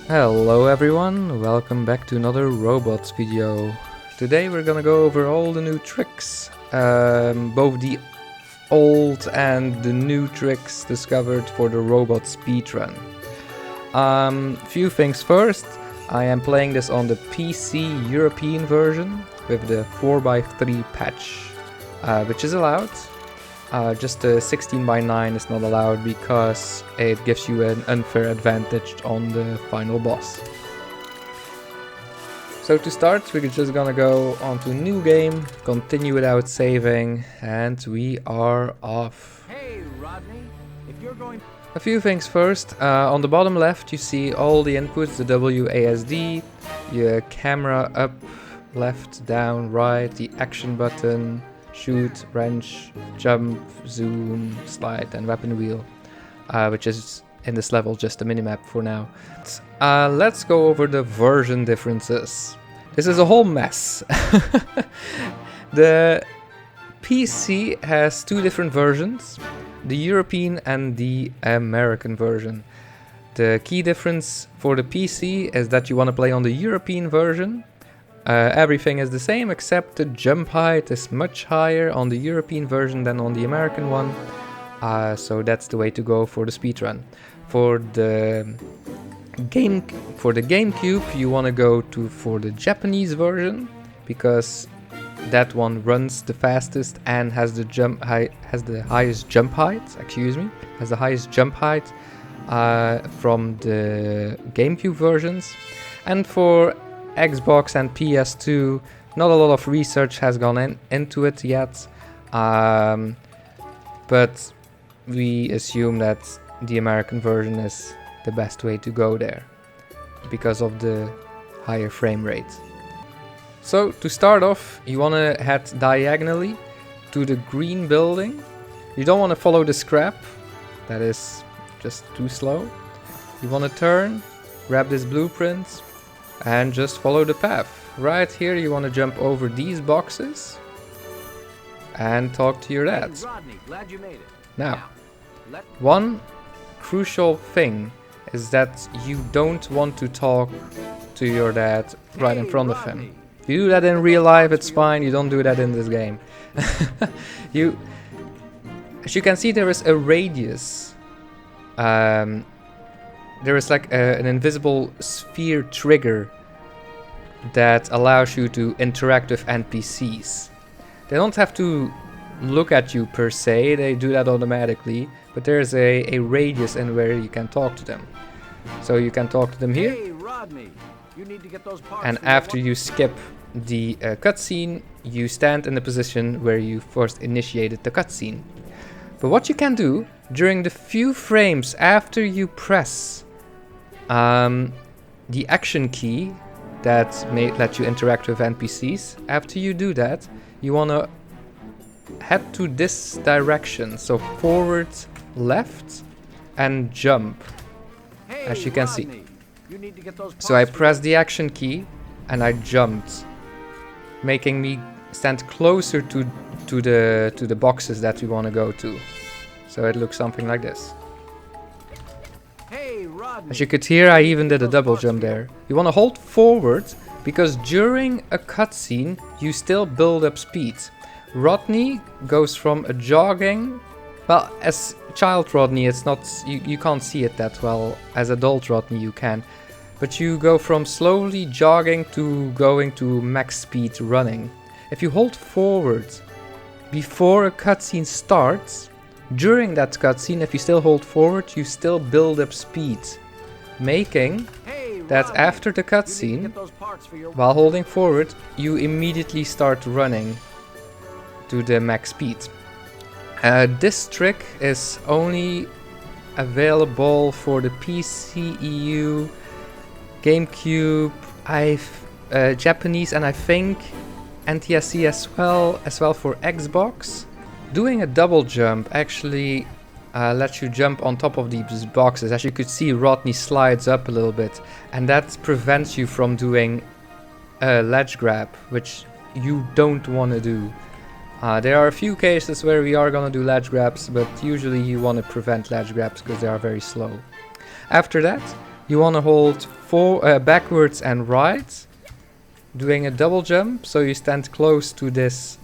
Hello everyone, welcome back to another robots video. Today we're gonna go over all the new tricks, both the old and the new tricks discovered for the robot speedrun. Few things first, I am playing this on the PC European version with the 4x3 patch, which is allowed. Just the 16x9 is not allowed because it gives you an unfair advantage on the final boss. So to start, we're just gonna go on to new game, continue without saving, and we are off. Hey, Rodney, if you're going... A few things first. On the bottom left you see all the inputs, the WASD, your camera up, left, down, right, the action button, shoot, wrench, jump, zoom, slide and weapon wheel, which is in this level just a minimap for now. Let's go over the version differences. This is a whole mess. The PC has two different versions, the European and the American version. The key difference for the PC is that you want to play on the European version. Everything is the same except the jump height is much higher on the European version than on the American one. So that's the way to go for the speedrun. For the GameCube you want to go for the Japanese version because that one runs the fastest and has the highest jump height. Has the highest jump height from the GameCube versions. And for Xbox and PS2, not a lot of research has gone into it yet, but we assume that the American version is the best way to go there because of the higher frame rate. So to start off, you want to head diagonally to the green building. You don't want to follow the scrap, that is just too slow. You want to turn, grab this blueprint and just follow the path. Right here you want to jump over these boxes and talk to your dad. Hey, Rodney, glad you made it. Now, one crucial thing is that you don't want to talk to your dad right in front of him. If you do that in real life, it's fine. You don't do that in this game. As you can see, there is a radius. There is like an invisible sphere trigger that allows you to interact with NPCs. They don't have to look at you per se, they do that automatically, but there's a radius in where you can talk to them. So you can talk to them here, Hey, Rodney, you need to get those parts and after you skip the cutscene, you stand in the position where you first initiated the cutscene. But what you can do during the few frames after you press the action key that may let you interact with NPCs, after you do that, you want to head to this direction, so forward, left, and jump, as you can see. You need to get those So I pressed the action key and I jumped, making me stand closer to the boxes that we want to go to. So it looks something like this. Hey, Rodney. As you could hear, I even did a double jump there. You want to hold forward because during a cutscene you still build up speed. Rodney goes from a jogging, well, as child Rodney it's not, you can't see it that well. As adult Rodney you can, but you go from slowly jogging to going to max speed running. If you hold forward before a cutscene starts, during that cutscene, if you still hold forward, you still build up speed, making that after the cutscene, while holding forward, you immediately start running to the max speed. This trick is only available for the PC, EU, GameCube, Japanese, and I think NTSC as well for Xbox. Doing a double jump actually lets you jump on top of these boxes. As you could see, Rodney slides up a little bit, and that prevents you from doing a ledge grab, which you don't want to do. There are a few cases where we are gonna do ledge grabs, but usually you want to prevent ledge grabs because they are very slow. After that, You want to hold backwards and right, doing a double jump, so you stand close to this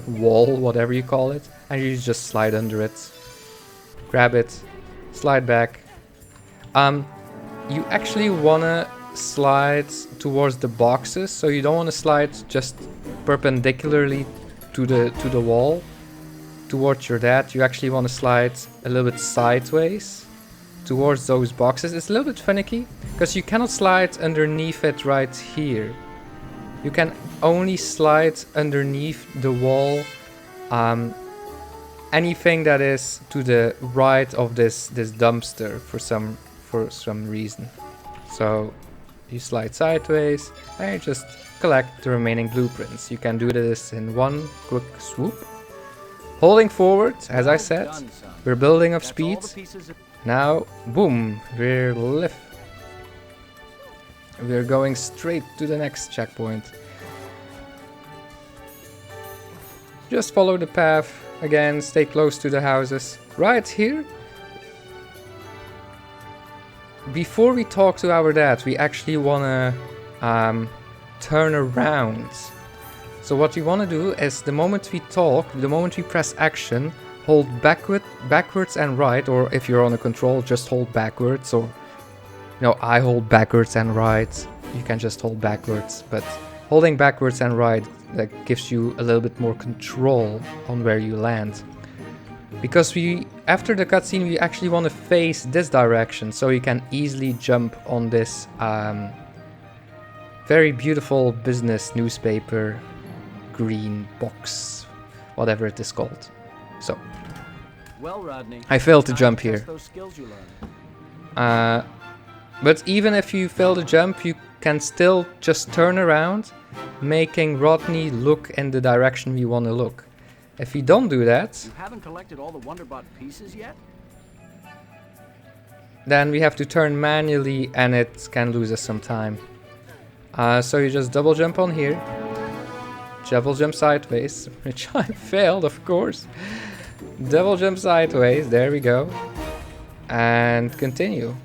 wall, whatever you call it, and you just slide under it. Grab it, slide back. You actually want to slide towards the boxes, so you don't want to slide just perpendicularly to the wall towards your dad. You actually want to slide a little bit sideways towards those boxes. It's a little bit finicky because you cannot slide underneath it right here. You can only slide underneath the wall. Anything that is to the right of this dumpster for some reason. So you slide sideways and you just collect the remaining blueprints. You can do this in one quick swoop. Holding forward, as I said, we're building up speed. Now, boom, we're going straight to the next checkpoint. Just follow the path. Again, stay close to the houses. Right here. Before we talk to our dad, we actually want to turn around. So what we want to do is the moment we talk, the moment we press action, hold backwards and right, or if you're on a control, just hold backwards, or I hold backwards and right. You can just hold backwards, but holding backwards and right, that gives you a little bit more control on where you land. Because after the cutscene, we actually want to face this direction, so you can easily jump on this very beautiful business newspaper green box, whatever it is called. So, well, Rodney, I failed to jump here. those skills you learned. But even if you fail to jump, you can still just turn around, making Rodney look in the direction we want to look. If you don't do that, You haven't collected all the Wonderbot pieces yet? then we have to turn manually and it can lose us some time. So you just double jump on here, double jump sideways, which I failed, of course. Double jump sideways, there we go. And continue.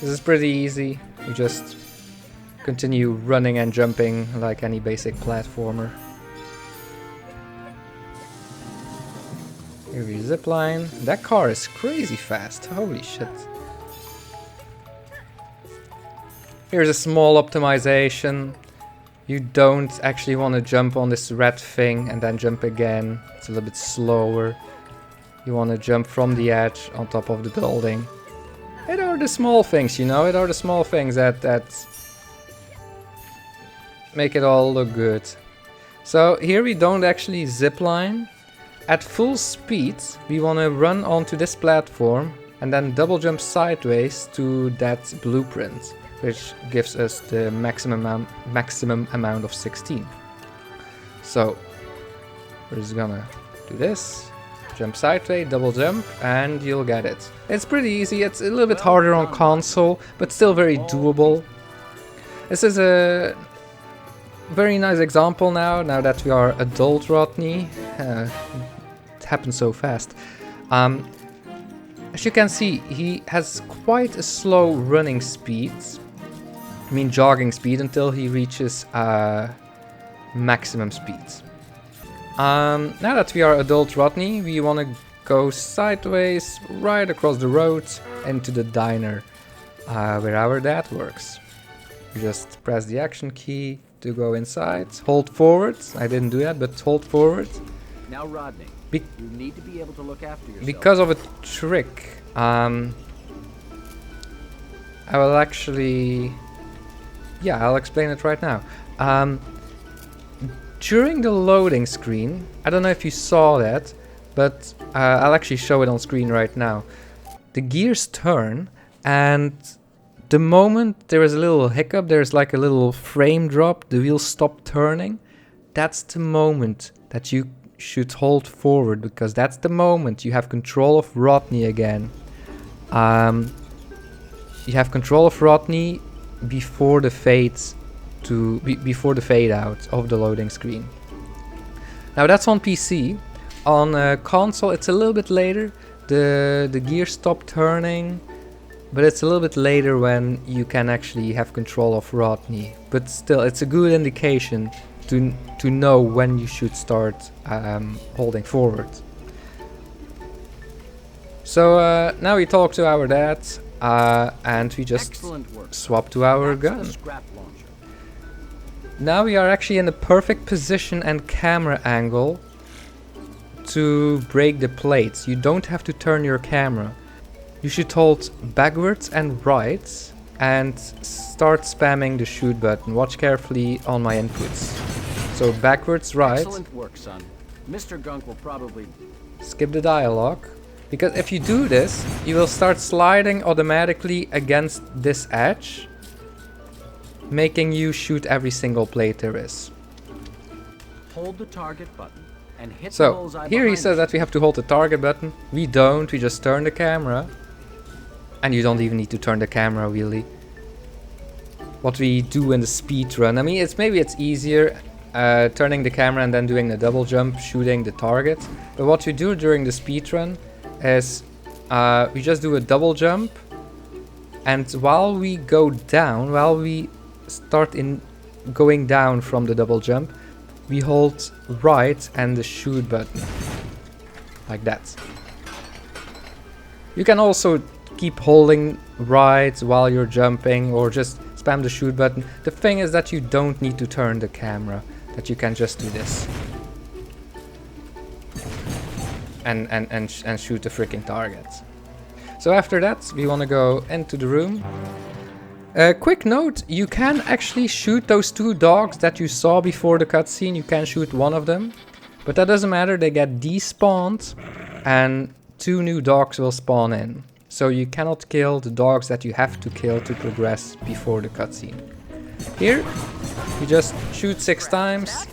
This is pretty easy. You just continue running and jumping like any basic platformer. Here we zipline. That car is crazy fast. Holy shit. Here's a small optimization. You don't actually want to jump on this red thing and then jump again. It's a little bit slower. You want to jump from the edge on top of the building. It are the small things, It are the small things that make it all look good. So here we don't actually zipline. At full speed, we want to run onto this platform and then double jump sideways to that blueprint, which gives us the maximum amount of 16. So we're just gonna do this, jump sideways, double jump, and you'll get it. It's pretty easy. It's a little bit harder on console, but still very doable. This is a very nice example now that we are adult Rodney. It happens so fast. As you can see, he has quite a slow running speed. I mean jogging speed until he reaches maximum speed. Now that we are adult Rodney, we want to go sideways right across the road into the diner where our dad works. You just press the action key to go inside. Hold forward. I didn't do that, but hold forward. Now, Rodney, you need to be able to look after yourself. Because of a trick, I will actually... Yeah, I'll explain it right now. During the loading screen, I don't know if you saw that, but I'll actually show it on screen right now. The gears turn, and the moment there is a little hiccup, there's like a little frame drop, the wheels stop turning. That's the moment that you should hold forward, because that's the moment you have control of Rodney again. You have control of Rodney before the fade out of the loading screen. Now that's on PC. On console it's a little bit later. The gears stop turning But it's a little bit later when you can actually have control of Rodney. But still, it's a good indication to know when you should start holding forward. So now we talk to our dad and we just swap to our gun. Now we are actually in the perfect position and camera angle to break the plates. You don't have to turn your camera. You should hold backwards and right and start spamming the shoot button. Watch carefully on my inputs. So backwards, right. Excellent work, son. Mr. Gunk will probably skip the dialogue. Because if you do this, you will start sliding automatically against this edge, making you shoot every single plate there is. Hold the target button and hit the So bullseye here he behind says you. that we have to hold the target button. We don't, we just turn the camera. And you don't even need to turn the camera really. What we do in the speed run, I mean, maybe it's easier turning the camera and then doing the double jump, shooting the target. But what we do during the speed run is we just do a double jump, and while we go down, while we start in going down from the double jump, we hold right and the shoot button like that. You can also keep holding right while you're jumping or just spam the shoot button. The thing is that you don't need to turn the camera, that you can just do this and shoot the freaking targets. So after that, we want to go into the room. Quick note, you can actually shoot those two dogs that you saw before the cutscene. You can shoot one of them, but that doesn't matter. They get despawned and 2 new dogs will spawn in. So you cannot kill the dogs that you have to kill to progress before the cutscene. Here, you just shoot 6 times.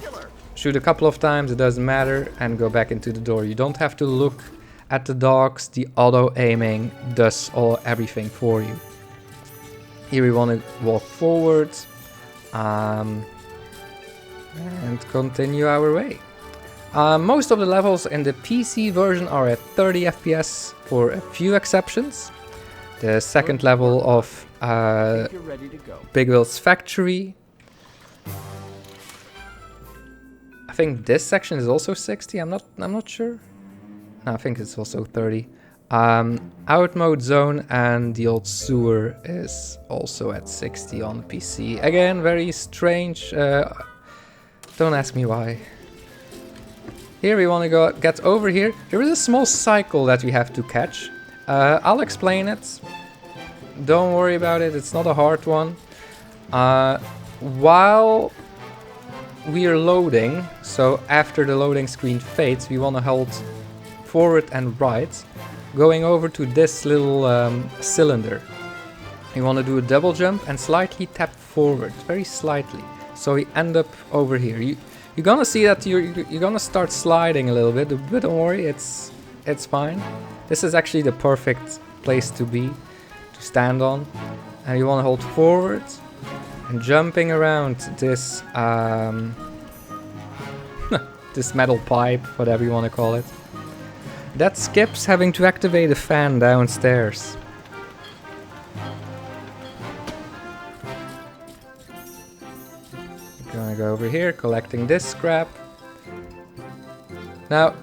Shoot a couple of times, it doesn't matter, and go back into the door. You don't have to look at the dogs. The auto aiming does everything for you. Here we want to walk forward and continue our way. Most of the levels in the PC version are at 30 FPS for a few exceptions. The second level of Big Will's Factory, I think this section is also 60. I'm not sure. No, I think it's also 30. Out Mode Zone and the old sewer is also at 60 on the PC. Again, very strange. Don't ask me why. Here we want to get over here. There is a small cycle that we have to catch. I'll explain it. Don't worry about it. It's not a hard one. While we are loading, so after the loading screen fades, we want to hold forward and right, going over to this little cylinder. You want to do a double jump and slightly tap forward, very slightly, so we end up over here. You're gonna see that you're gonna start sliding a little bit, but don't worry, it's fine. This is actually the perfect place to be, to stand on, and you want to hold forward. And jumping around this this metal pipe, whatever you want to call it, that skips having to activate a fan downstairs. We're gonna go over here, collecting this scrap. Now,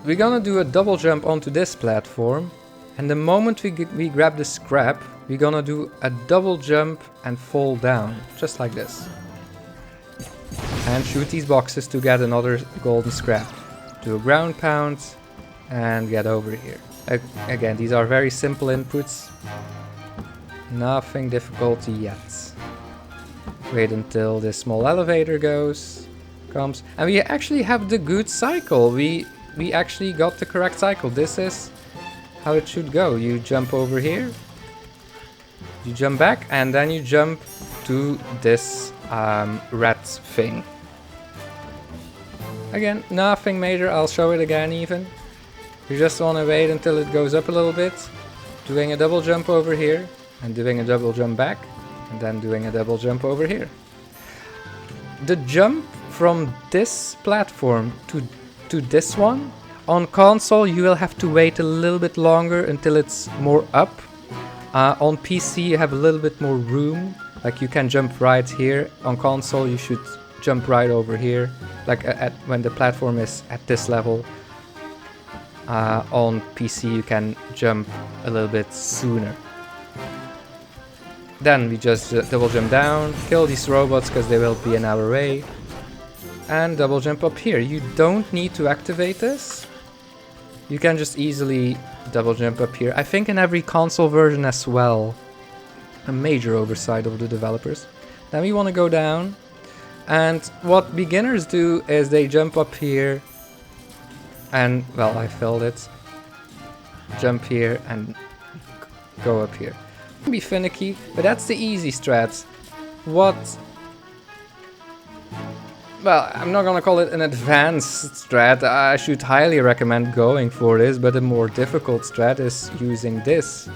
we're gonna do a double jump onto this platform, and the moment we grab the scrap, we're gonna do a double jump and fall down, just like this. And shoot these boxes to get another golden scrap. Do a ground pound and get over here. Again, these are very simple inputs. Nothing difficult yet. Wait until this small elevator comes. And we actually have the good cycle. We actually got the correct cycle. This is how it should go. You jump over here. You jump back and then you jump to this red thing. Again, nothing major, I'll show it again even. You just want to wait until it goes up a little bit, doing a double jump over here, and doing a double jump back, and then doing a double jump over here. The jump from this platform to this one, on console you will have to wait a little bit longer until it's more up. On PC you have a little bit more room, like you can jump right here. On console you should jump right over here, like when the platform is at this level. On PC you can jump a little bit sooner. Then we just double jump down, kill these robots because they will be in our way, and double jump up here. You don't need to activate this. You can just easily double jump up here. I think in every console version as well. A major oversight of the developers. Then we want to go down, and what beginners do is they jump up here, and well, I filled it. Jump here and go up here. Be finicky, but that's the easy strat. Well, I'm not gonna call it an advanced strat. I should highly recommend going for this, but a more difficult strat is using this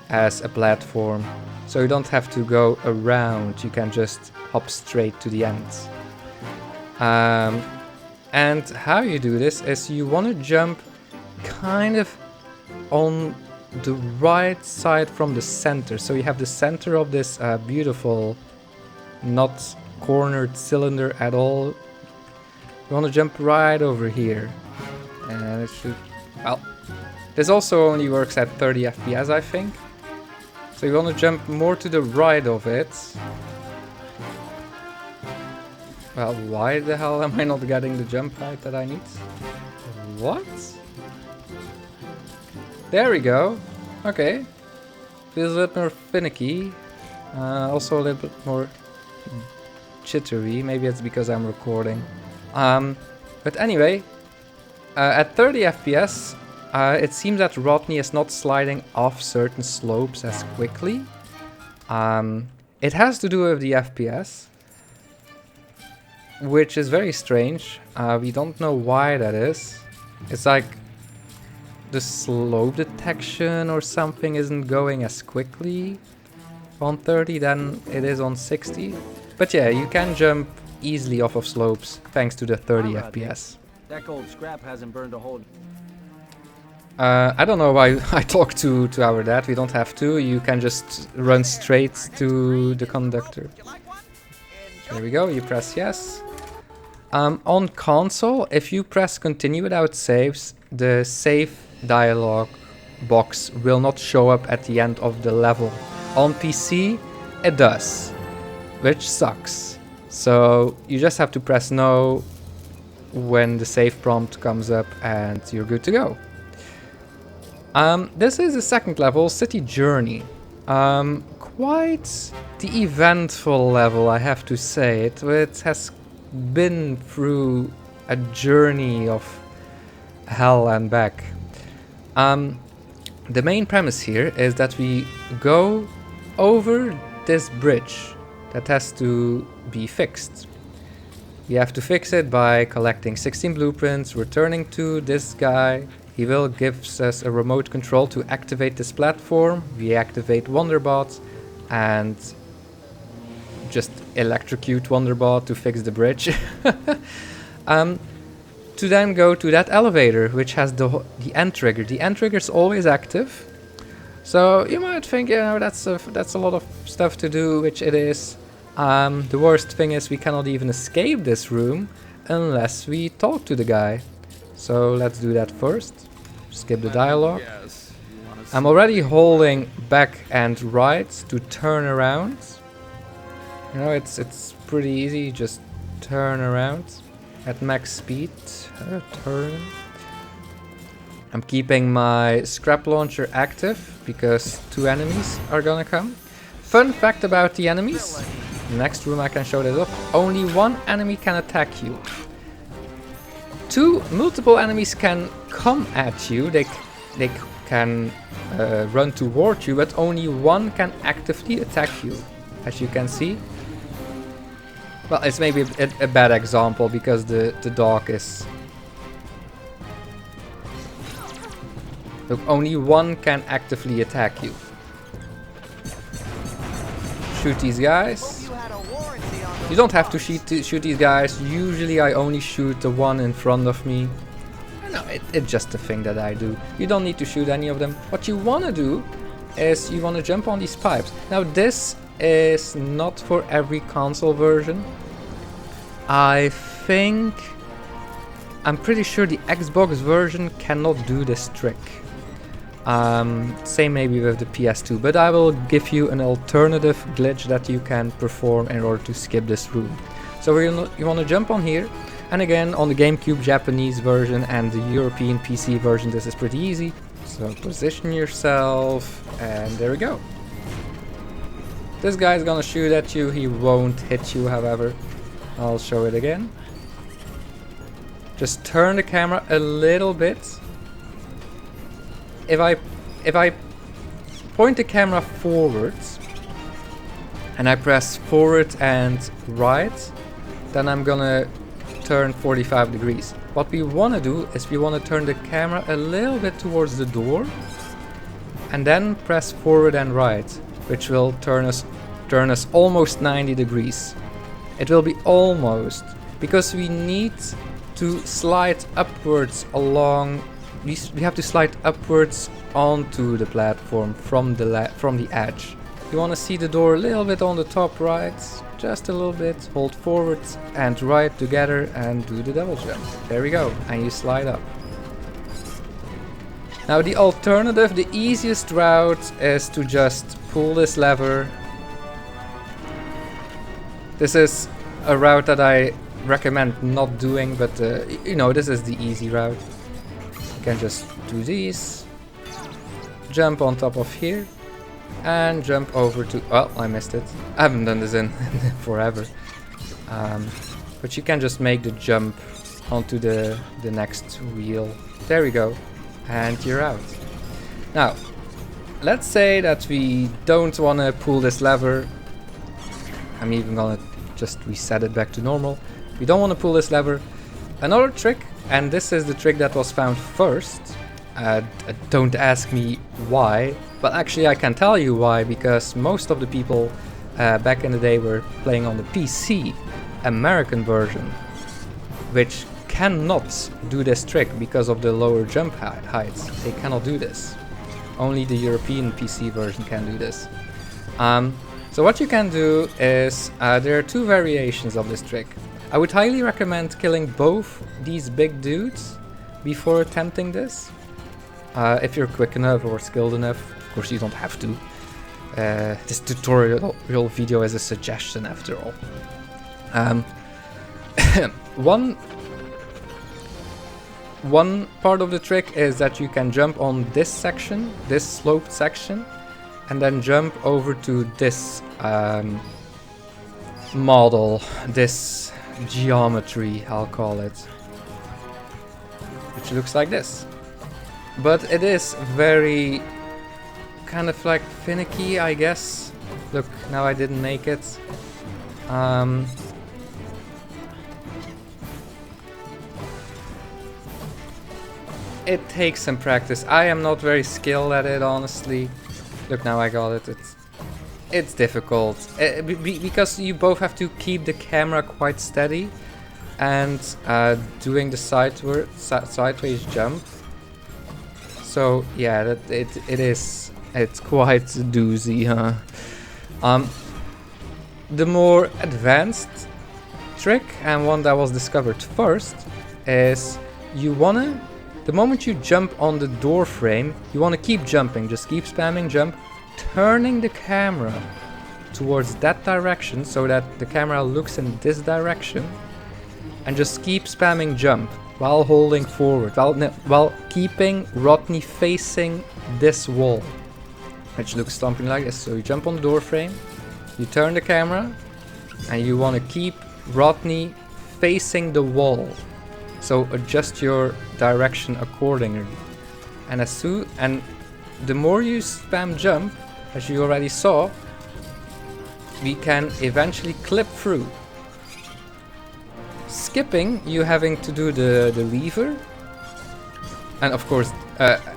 as a platform. So you don't have to go around, you can just hop straight to the end. And how you do this is you want to jump kind of on the right side from the center. So you have the center of this beautiful, not cornered cylinder at all. You want to jump right over here. And it should... well, this also only works at 30 FPS, I think. So you want to jump more to the right of it. Well, why the hell am I not getting the jump height that I need? What? There we go. Okay. Feels a little more finicky. Also a little bit more jittery. Maybe it's because I'm recording. But anyway, at 30 FPS, it seems that Rodney is not sliding off certain slopes as quickly. It has to do with the FPS, which is very strange. We don't know why that is. It's like the slope detection or something isn't going as quickly on 30 than it is on 60. But yeah, you can jump easily off of slopes thanks to the 30 FPS. That gold scrap hasn't burned a hole. I don't know why I talk to our dad. We don't have to. You can just run straight to the conductor. There we go. You press yes. On console, if you press continue without saves, the save dialog box will not show up at the end of the level. On PC, it does, which sucks. So you just have to press no when the save prompt comes up and you're good to go. This is the second level, City Journey. Quite the eventful level, I have to say. It has been through a journey of hell and back. The main premise here is that we go over this bridge that has to be fixed. We have to fix it by collecting 16 blueprints, returning to this guy. He will give us a remote control to activate this platform. We activate Wonderbot and just electrocute Wonderbot to fix the bridge. To then go to that elevator, which has the end trigger. The end trigger is always active. So you might think, you know, that's a lot of stuff to do, which it is. The worst thing is we cannot even escape this room unless we talk to the guy. So let's do that first. Skip the dialogue. I'm already holding back and right to turn around. You know, it's pretty easy. Just turn around at max speed. Turn. I'm keeping my scrap launcher active because 2 enemies are gonna come. Fun fact about the enemies. Next room I can show this off. Only 1 enemy can attack you. Multiple enemies can come at you. They can run toward you, but only 1 can actively attack you, as you can see. Well, it's maybe a bad example because the dog is... Look, only 1 can actively attack you. Shoot these guys. You don't have to shoot these guys. Usually I only shoot the one in front of me. No, it's just a thing that I do. You don't need to shoot any of them. What you want to do is you want to jump on these pipes. Now this is not for every console version. I'm pretty sure the Xbox version cannot do this trick. Same maybe with the PS2, but I will give you an alternative glitch that you can perform in order to skip this room. So you want to jump on here, and again on the GameCube Japanese version and the European PC version this is pretty easy. So position yourself, and there we go. This guy's gonna shoot at you, he won't hit you however. I'll show it again. Just turn the camera a little bit. If I point the camera forwards and I press forward and right, then I'm gonna turn 45 degrees. What we want to do is we want to turn the camera a little bit towards the door and then press forward and right, which will turn us almost 90 degrees. It will be almost, because we need to slide upwards along. We have to slide upwards onto the platform from the edge. You want to see the door a little bit on the top right, just a little bit. Hold forward and right together and do the double jump. There we go, and you slide up. Now the alternative, the easiest route is to just pull this lever. This is a route that I recommend not doing, but you know, this is the easy route. You can just do these, jump on top of here, and jump over to... well, I missed it. I haven't done this in forever. But you can just make the jump onto the next wheel. There we go. And you're out. Now, let's say that we don't want to pull this lever. I'm even gonna just reset it back to normal. We don't want to pull this lever. Another trick, and this is the trick that was found first. Don't ask me why, but actually I can tell you why, because most of the people back in the day were playing on the PC American version, which cannot do this trick because of the lower jump heights. They cannot do this. Only the European PC version can do this. So what you can do is, there are two variations of this trick. I would highly recommend killing both these big dudes before attempting this. If you're quick enough or skilled enough. Of course you don't have to. This tutorial video is a suggestion after all. One part of the trick is that you can jump on this section, this sloped section, and then jump over to this model, this geometry, I'll call it, which looks like this. But it is very kind of like finicky, I guess. Look, now I didn't make it. It takes some practice. I am not very skilled at it, honestly. Look, now I got it. It's difficult because you both have to keep the camera quite steady and doing the sideways jump. So yeah, it's quite doozy, huh? The more advanced trick, and one that was discovered first, is the moment you jump on the door frame, you want to keep jumping, just keep spamming jump, turning the camera towards that direction so that the camera looks in this direction, and just keep spamming jump while holding forward, while keeping Rodney facing this wall, which looks something like this. So you jump on the door frame, you turn the camera, and you want to keep Rodney facing the wall. So adjust your direction accordingly. And the more you spam jump, as you already saw, we can eventually clip through. Skipping, you having to do the lever, and of course,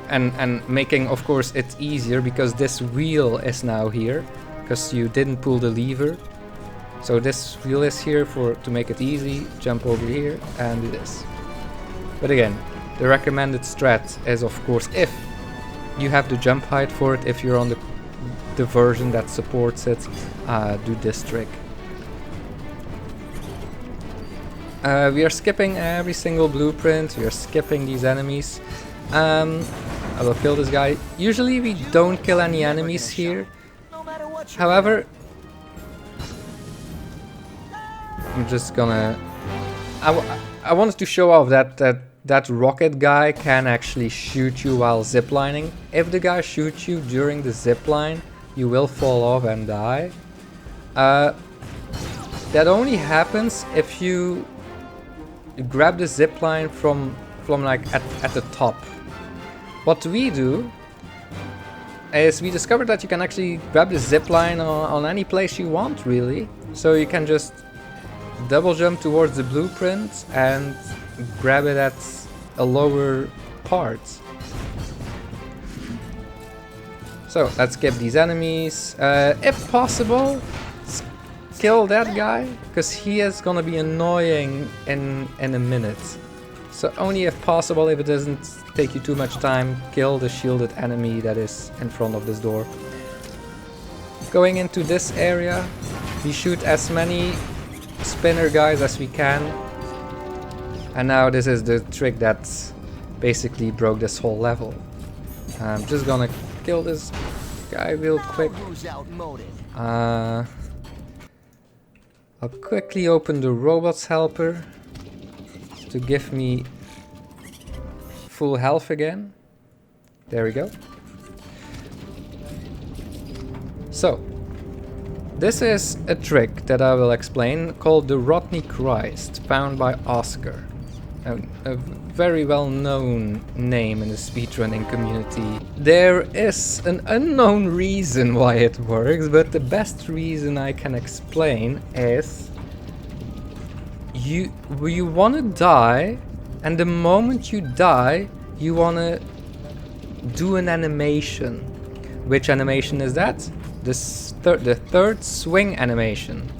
and making of course it easier because this wheel is now here, because you didn't pull the lever. So this wheel is here to make it easy. Jump over here and do this. But again, the recommended strat is of course, if you have the jump height for it. If you're on the version that supports it, do this trick. We are skipping every single blueprint. We are skipping these enemies. I will kill this guy. Usually we don't kill any enemies here. However, I'm just gonna... I wanted to show off that rocket guy can actually shoot you while ziplining. If the guy shoots you during the zipline, you will fall off and die. That only happens if you grab the zipline from like at the top. What we do is we discovered that you can actually grab the zipline on any place you want, really. So you can just double jump towards the blueprint and grab it at a lower part. So let's skip these enemies. If possible, kill that guy, because he is gonna be annoying in a minute. So only if possible, if it doesn't take you too much time, kill the shielded enemy that is in front of this door. Going into this area, we shoot as many spinner guys as we can. And now this is the trick that basically broke this whole level. I'm just gonna kill this guy real quick. I'll quickly open the robots helper to give me full health again. There we go. So, this is a trick that I will explain called the Rodney Christ, found by Oscar. A very well known name in the speedrunning community. There is an unknown reason why it works, but the best reason I can explain is you want to die, and the moment you die you want to do an animation. Which animation is that? The third swing animation.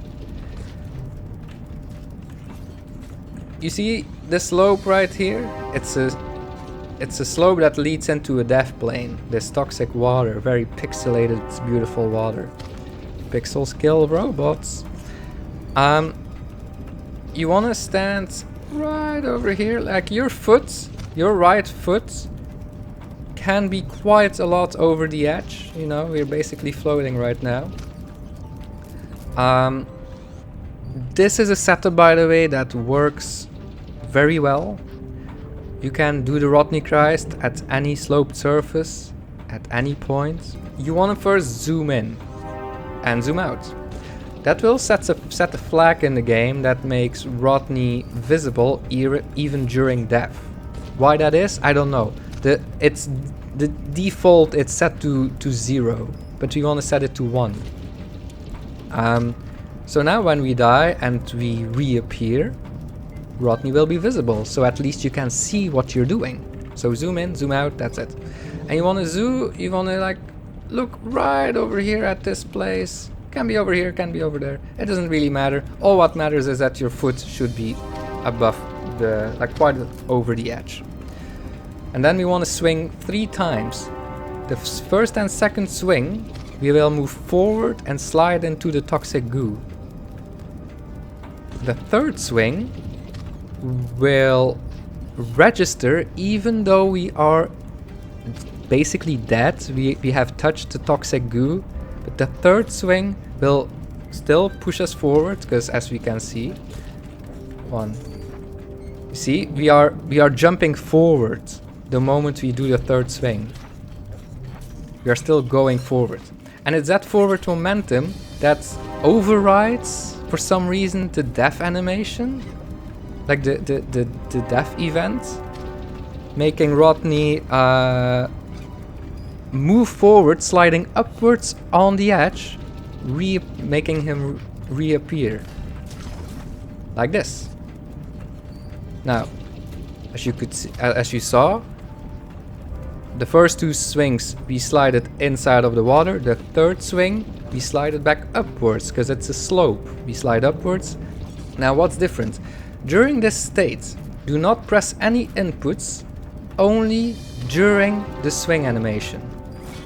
You see this slope right here? It's a slope that leads into a death plane. This toxic water, very pixelated, beautiful water. Pixels kill robots. You want to stand right over here, like your right foot can be quite a lot over the edge. You know, we're basically floating right now. This is a setup, by the way, that works very well. You can do the Rodney Christ at any sloped surface, at any point. You want to first zoom in and zoom out. That will set a flag in the game that makes Rodney visible even during death. Why that is, I don't know. The default it's set to 0, but we want to set it to 1. So now when we die and we reappear, Rodney will be visible, so at least you can see what you're doing. So zoom in, zoom out, that's it. And you want to like look right over here at this place. Can be over here, can be over there. It doesn't really matter. All what matters is that your foot should be above like quite over the edge. And then we want to swing 3 times. The first and second swing, we will move forward and slide into the toxic goo. The third swing will register even though we are basically dead. We have touched the toxic goo, but the third swing will still push us forward, because as we can see, you see, we are jumping forward the moment we do the third swing. We are still going forward, and it's that forward momentum that overrides for some reason the death animation, like the death event, making Rodney move forward, sliding upwards on the edge, making him reappear like this. Now, as you saw, the first 2 swings we slided inside of the water. The third swing we slided back upwards, because it's a slope. We slide upwards. Now what's different? During this state, do not press any inputs, only during the swing animation.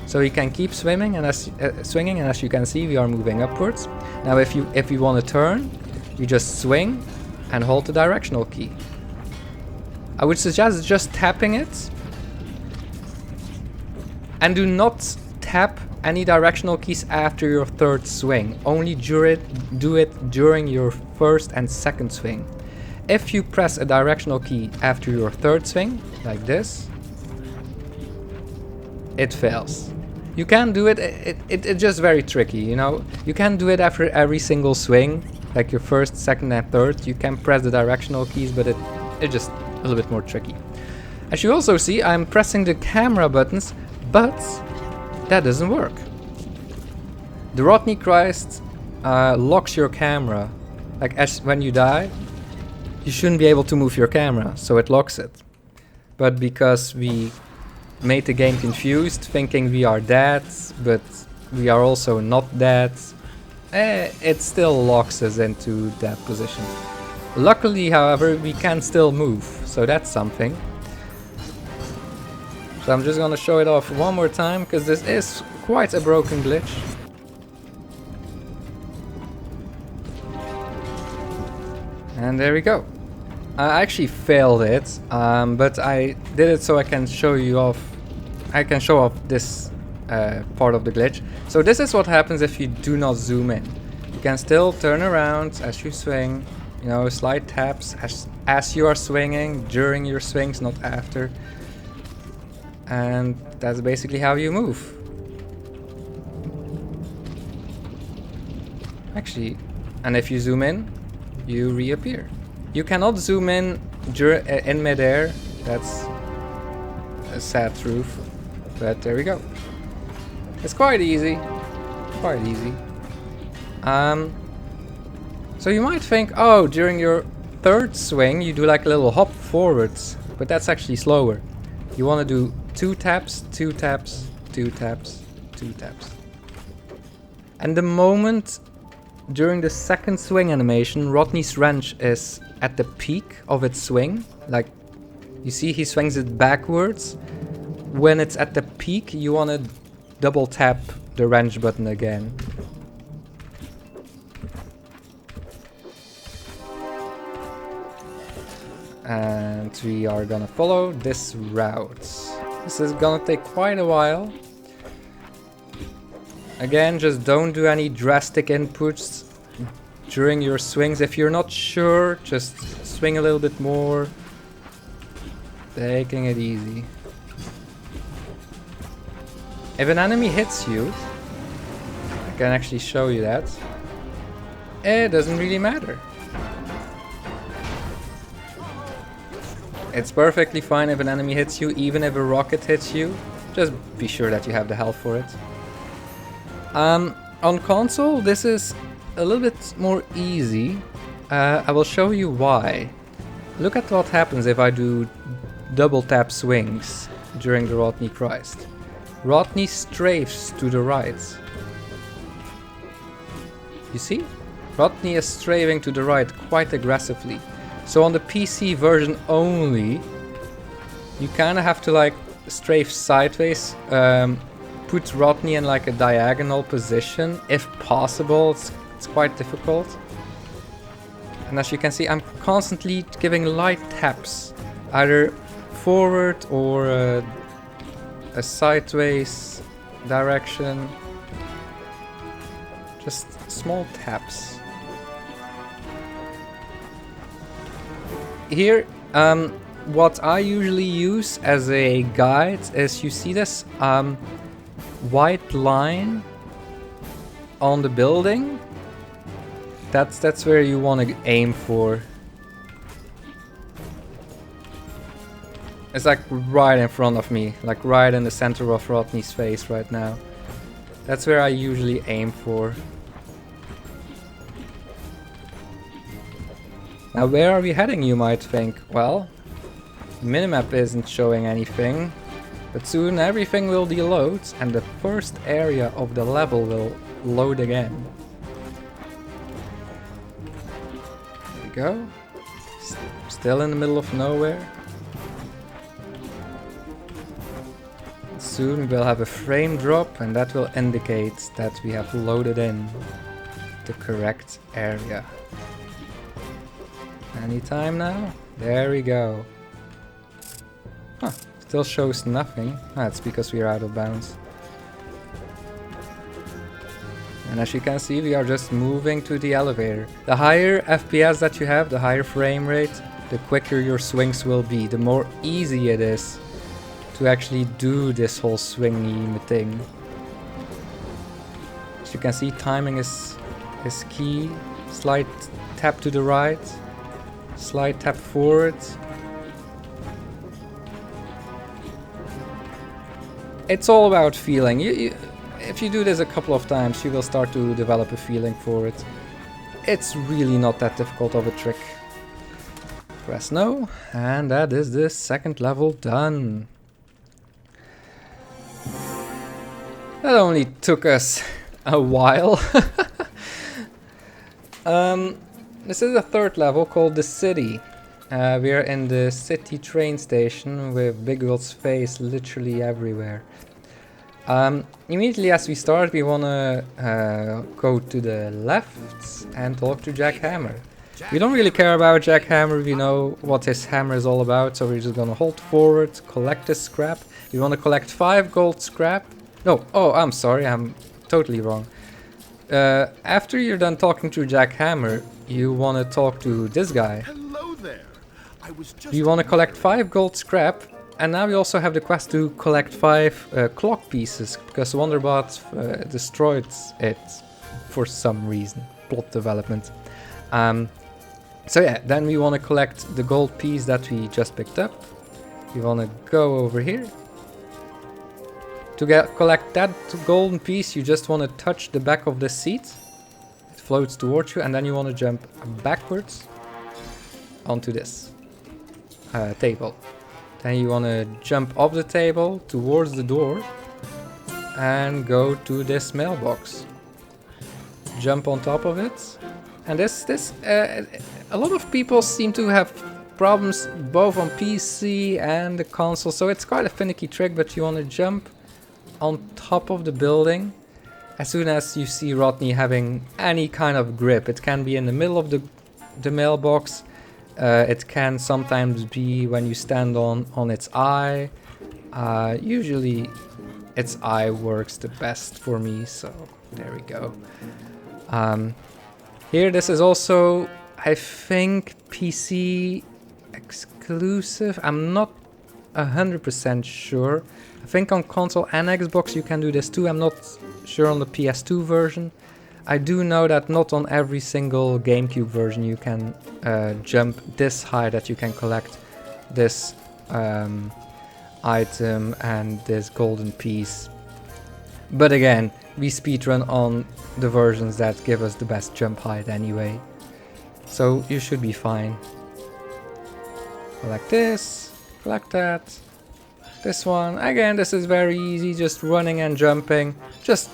So you can keep swimming, and swinging, and as you can see, we are moving upwards. Now, if you want to turn, you just swing and hold the directional key. I would suggest just tapping it, and do not tap any directional keys after your third swing. Only do it during your first and second swing. If you press a directional key after your third swing, like this, it fails. You can do it, it's just very tricky, you know? You can do it after every single swing, like your first, second and third. You can press the directional keys, but it's just a little bit more tricky. As you also see, I'm pressing the camera buttons, but that doesn't work. The Rodney Christ locks your camera. Like when you die, you shouldn't be able to move your camera, so it locks it. But because we made the game confused, thinking we are dead, but we are also not dead, it still locks us into that position. Luckily, however, we can still move, so that's something. So I'm just gonna show it off one more time, because this is quite a broken glitch. And there we go. I actually failed it, but I did it so I can show you off. I can show off this part of the glitch. So this is what happens if you do not zoom in. You can still turn around as you swing. You know, slight taps as you are swinging, during your swings, not after. And that's basically how you move. Actually, and if you zoom in, you reappear. You cannot zoom in midair. That's a sad truth, but there we go. It's quite easy. Quite easy. So you might think, oh, during your third swing you do like a little hop forwards, but that's actually slower. You want to do 2 taps, 2 taps, 2 taps, 2 taps. And the moment during the second swing animation, Rodney's wrench is at the peak of its swing. Like, you see he swings it backwards. When it's at the peak, you want to double tap the wrench button again. And we are gonna follow this route. This is gonna take quite a while. Again, just don't do any drastic inputs during your swings. If you're not sure, just swing a little bit more. Taking it easy. If an enemy hits you, I can actually show you that. It doesn't really matter. It's perfectly fine if an enemy hits you, even if a rocket hits you. Just be sure that you have the health for it. On console, this is a little bit more easy. I will show you why. Look at what happens if I do double tap swings during the Rodney Christ. Rodney strafes to the right. You see? Rodney is strafing to the right quite aggressively. So on the PC version only, you kind of have to like strafe sideways, put Rodney in like a diagonal position, if possible. It's quite difficult. And as you can see, I'm constantly giving light taps, either forward or a sideways direction. Just small taps. Here, what I usually use as a guide is, you see this white line on the building? That's where you want to aim for. It's like right in front of me, like right in the center of Rodney's face right now. That's where I usually aim for. Now where are we heading, you might think? Well, the minimap isn't showing anything, but soon everything will deload and the first area of the level will load again. There we go. Still in the middle of nowhere. soon we'll have a frame drop, and that will indicate that we have loaded in the correct area. Anytime now? There we go. Huh, still shows nothing. That's because we are out of bounds. And as you can see, we are just moving to the elevator. The higher FPS that you have, the higher frame rate, the quicker your swings will be. The more easy it is to actually do this whole swingy thing. As you can see, timing is key. Slight tap to the right, slight tap forward. It's all about feeling. If you do this a couple of times, you will start to develop a feeling for it. It's really not that difficult of a trick. Press no, and that is the second level done. That only took us a while. This is the third level called the city. We are in the city train station with Big Will's face literally everywhere. Immediately as we start, we want to go to the left and talk to Jack Hammer. We don't really care about Jack Hammer, we know what his hammer is all about, so we're just gonna hold forward, collect the scrap. We want to collect 5 gold scrap. No, oh, I'm sorry, I'm totally wrong. After you're done talking to Jack Hammer, you want to talk to this guy. Hello there. I was just You want to collect 5 gold scrap, and now we also have the quest to collect 5 clock pieces, because Wonderbot destroyed it for some reason. Plot development. So yeah, then we want to collect the gold piece that we just picked up. We want to go over here. To collect that golden piece, you just want to touch the back of the seat. It floats towards you, and then you want to jump backwards onto this table. Then you want to jump up the table towards the door and go to this mailbox. Jump on top of it. And a lot of people seem to have problems both on PC and the console, so it's quite a finicky trick, but you want to jump on top of the building as soon as you see Rodney having any kind of grip. It can be in the middle of the mailbox, it can sometimes be when you stand on its eye. Usually its eye works the best for me, so there we go. Here, this is also, I think, PC exclusive. I'm not 100% sure. I think on console and Xbox you can do this too. I'm not sure on the PS2 version. I do know that not on every single GameCube version you can jump this high, that you can collect this item and this golden piece. But again, we speedrun on the versions that give us the best jump height anyway. So you should be fine. Collect this, collect that. This one, again, this is very easy, just running and jumping. Just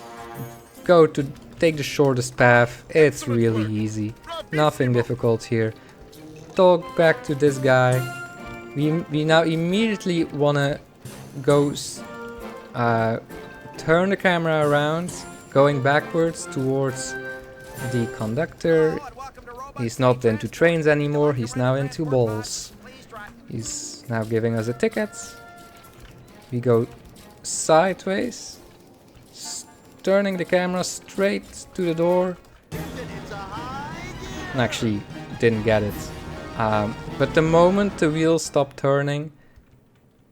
go to take the shortest path. It's really easy. Nothing difficult here. Talk back to this guy. We now immediately want to go turn the camera around, going backwards towards the conductor. He's not into trains anymore, he's now into balls. He's now giving us a ticket. We go sideways, turning the camera straight to the door. And actually didn't get it. But the moment the wheels stop turning,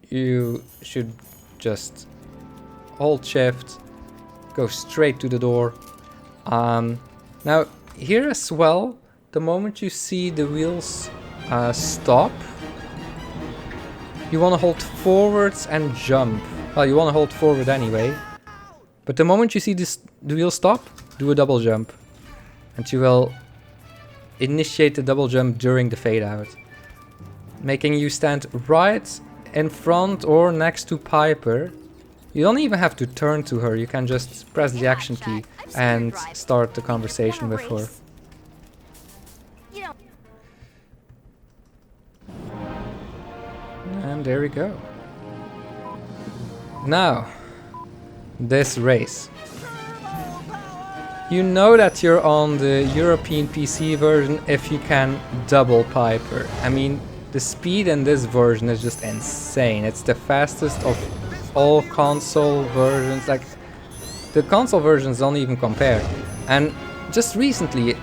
you should just hold shift, go straight to the door. Now here as well, the moment you see the wheels stop, you want to hold forwards and jump. Well, you want to hold forward anyway. But the moment you see the wheel stop, do a double jump. And you will initiate the double jump during the fade out, making you stand right in front or next to Piper. You don't even have to turn to her, you can just press the action key and start the conversation with her. And there we go. Now, this race. You know that you're on the European PC version if you can double Piper. I mean, the speed in this version is just insane. It's the fastest of all console versions. Like, the console versions don't even compare. And just recently,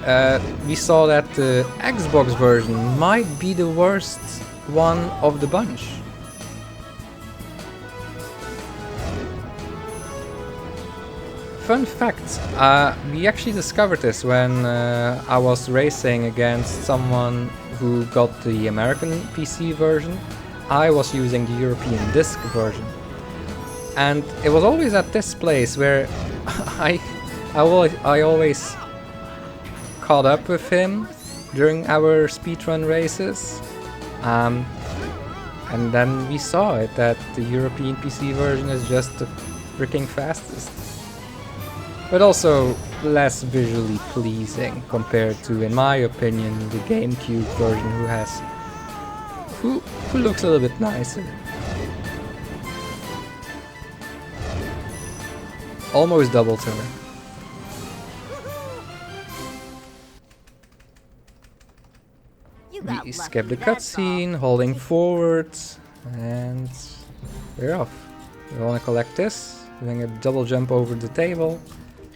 we saw that the Xbox version might be the worst one of the bunch. Fun fact, we actually discovered this when I was racing against someone who got the American PC version. I was using the European disc version. And it was always at this place where I always caught up with him during our speedrun races. And then we saw it, that the European PC version is just the freaking fastest. But also less visually pleasing compared to, in my opinion, the GameCube version, who looks a little bit nicer. Almost double turn. We skip the cutscene, holding forward, and we're off. We want to collect this, doing a double jump over the table.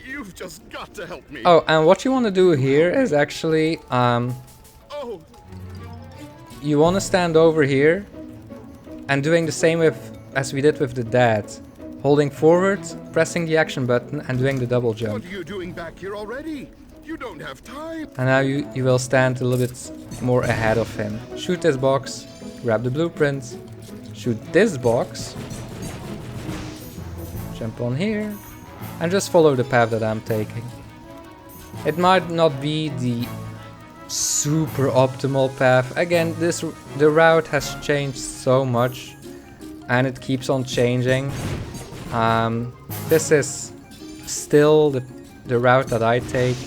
You've just got to help me. Oh, and what you want to do here is actually, you want to stand over here and doing the same as we did with the dad. Holding forward, pressing the action button and doing the double jump. What are you doing back here already? You don't have time. And now you will stand a little bit more ahead of him. Shoot this box, grab the blueprint, shoot this box, jump on here, and just follow the path that I'm taking. It might not be the super optimal path. Again, the route has changed so much and it keeps on changing. This is still the route that I take.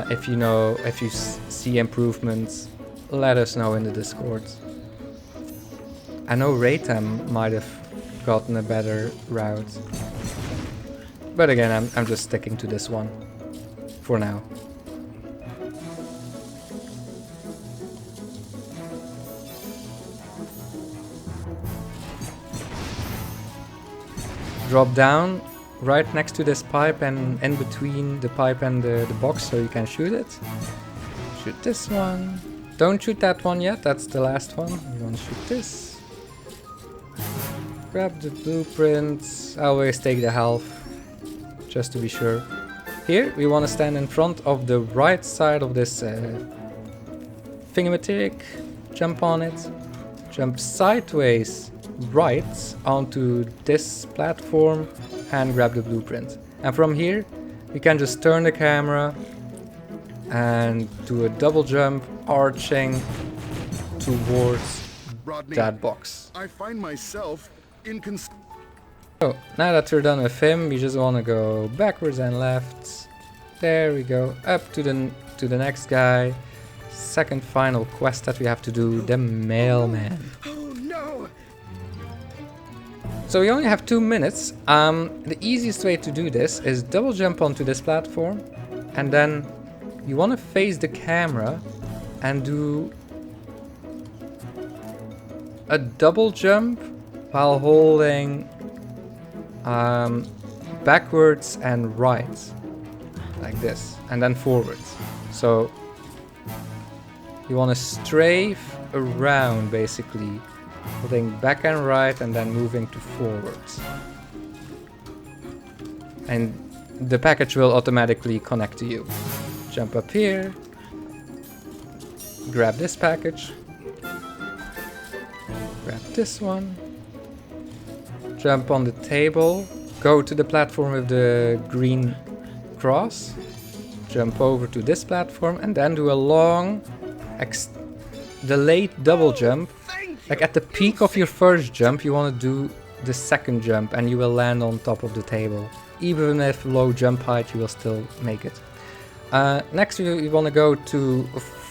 If you see improvements, let us know in the Discord. I know Raytam might have gotten a better route. But again, I'm just sticking to this one for now. Drop down right next to this pipe and in between the pipe and the box so you can shoot it. Shoot this one. Don't shoot that one yet, that's the last one. You want to shoot this. Grab the blueprints. I always take the health, just to be sure. Here we want to stand in front of the right side of this thingamatic. Jump on it. Jump sideways right onto this platform and grab the blueprint. And from here we can just turn the camera and do a double jump, arching towards Rodney, that box. I find myself So now that we're done with him, we just want to go backwards and left. There we go, up to the next guy. Second final quest that we have to do, the mailman. Oh no! So we only have 2 minutes. The easiest way to do this is double jump onto this platform, and then you want to face the camera and do a double jump while holding backwards and right, like this, and then forwards. So you want to strafe around, basically, holding back and right and then moving to forwards. And the package will automatically connect to you. Jump up here, grab this package, grab this one, jump on the table, go to the platform with the green cross, jump over to this platform, and then do a long delayed double jump. Like at the peak of your first jump, you want to do the second jump and you will land on top of the table. Even if low jump height, you will still make it. Next you want to go to,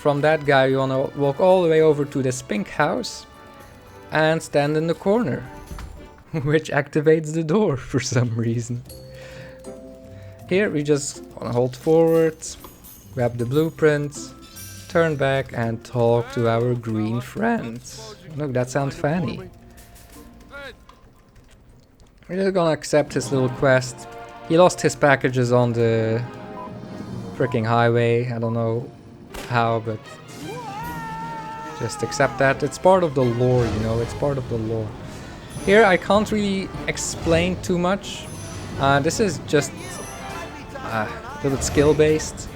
from that guy you want to walk all the way over to this pink house and stand in the corner. which activates the door for some reason. Here we just want to hold forward, grab the blueprint, turn back and talk to our green friends. Look, that sounds funny. We're just gonna accept his little quest. He lost his packages on the freaking highway. I don't know how, but just accept that. It's part of the lore, you know, it's part of the lore. Here I can't really explain too much. This is just a little skill based.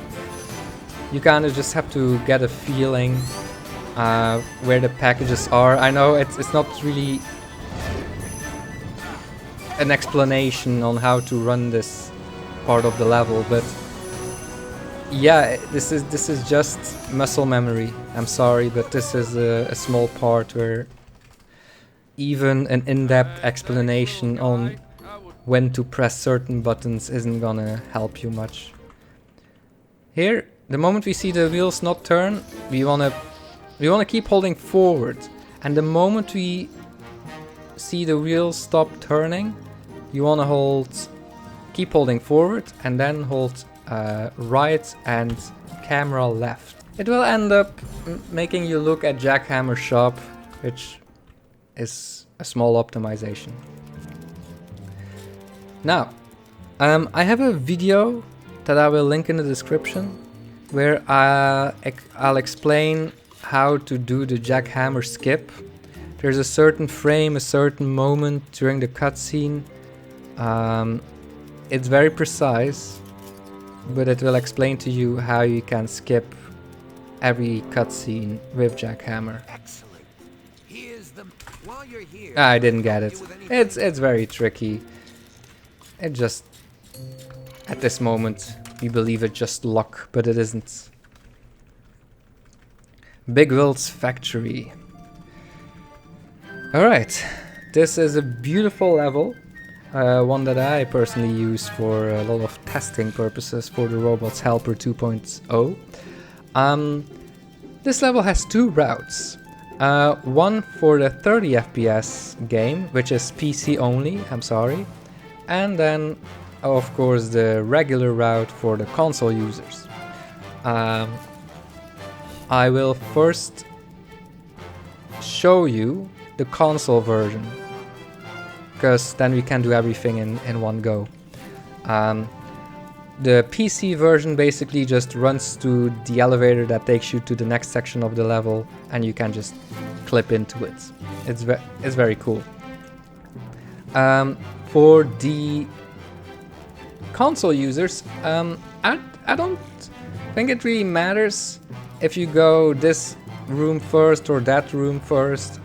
You kind of just have to get a feeling where the packages are. I know it's not really an explanation on how to run this part of the level, but yeah, this is just muscle memory. I'm sorry, but this is a small part where even an in-depth explanation on when to press certain buttons isn't gonna help you much. Here, the moment we see the wheels not turn, we wanna keep holding forward, and the moment we see the wheels stop turning, you wanna keep holding forward and then hold right and camera left. It will end up making you look at Jackhammer's shop, which is a small optimization. Now, I have a video that I will link in the description where I'll explain how to do the Jackhammer skip. There's a certain frame, a certain moment during the cutscene. It's very precise, but it will explain to you how you can skip every cutscene with Jackhammer. Excellent. Here's the... While you're here, I didn't get it. It's very tricky. It just... At this moment, we believe it's just luck, but it isn't. Big Will's factory. Alright, this is a beautiful level. One that I personally use for a lot of testing purposes for the Robots Helper 2.0. This level has two routes. One for the 30 FPS game, which is PC only, I'm sorry. And then, of course, the regular route for the console users. I will first show you the console version, because then we can do everything in one go. The PC version basically just runs to the elevator that takes you to the next section of the level, and you can just clip into it. It's very cool. For the console users, I don't think it really matters if you go this room first or that room first.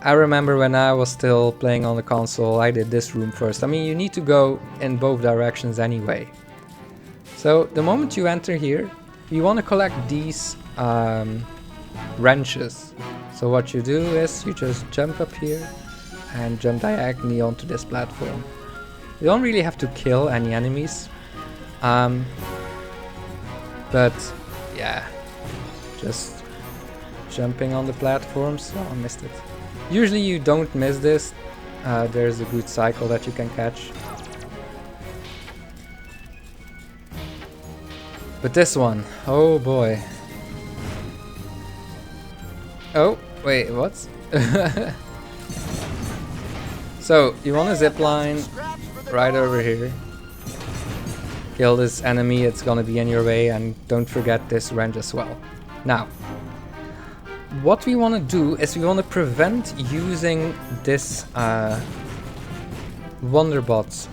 I remember when I was still playing on the console, I did this room first. I mean, you need to go in both directions anyway. So the moment you enter here, you want to collect these wrenches. So what you do is you just jump up here and jump diagonally onto this platform. You don't really have to kill any enemies. But yeah, just jumping on the platforms. Oh, I missed it. Usually you don't miss this. There's a good cycle that you can catch. But this one, oh boy. Oh, wait, what? So, you want to zipline right over here. Kill this enemy, it's gonna be in your way, and don't forget this wrench as well. Now, what we want to do is we want to prevent using this Wonderbot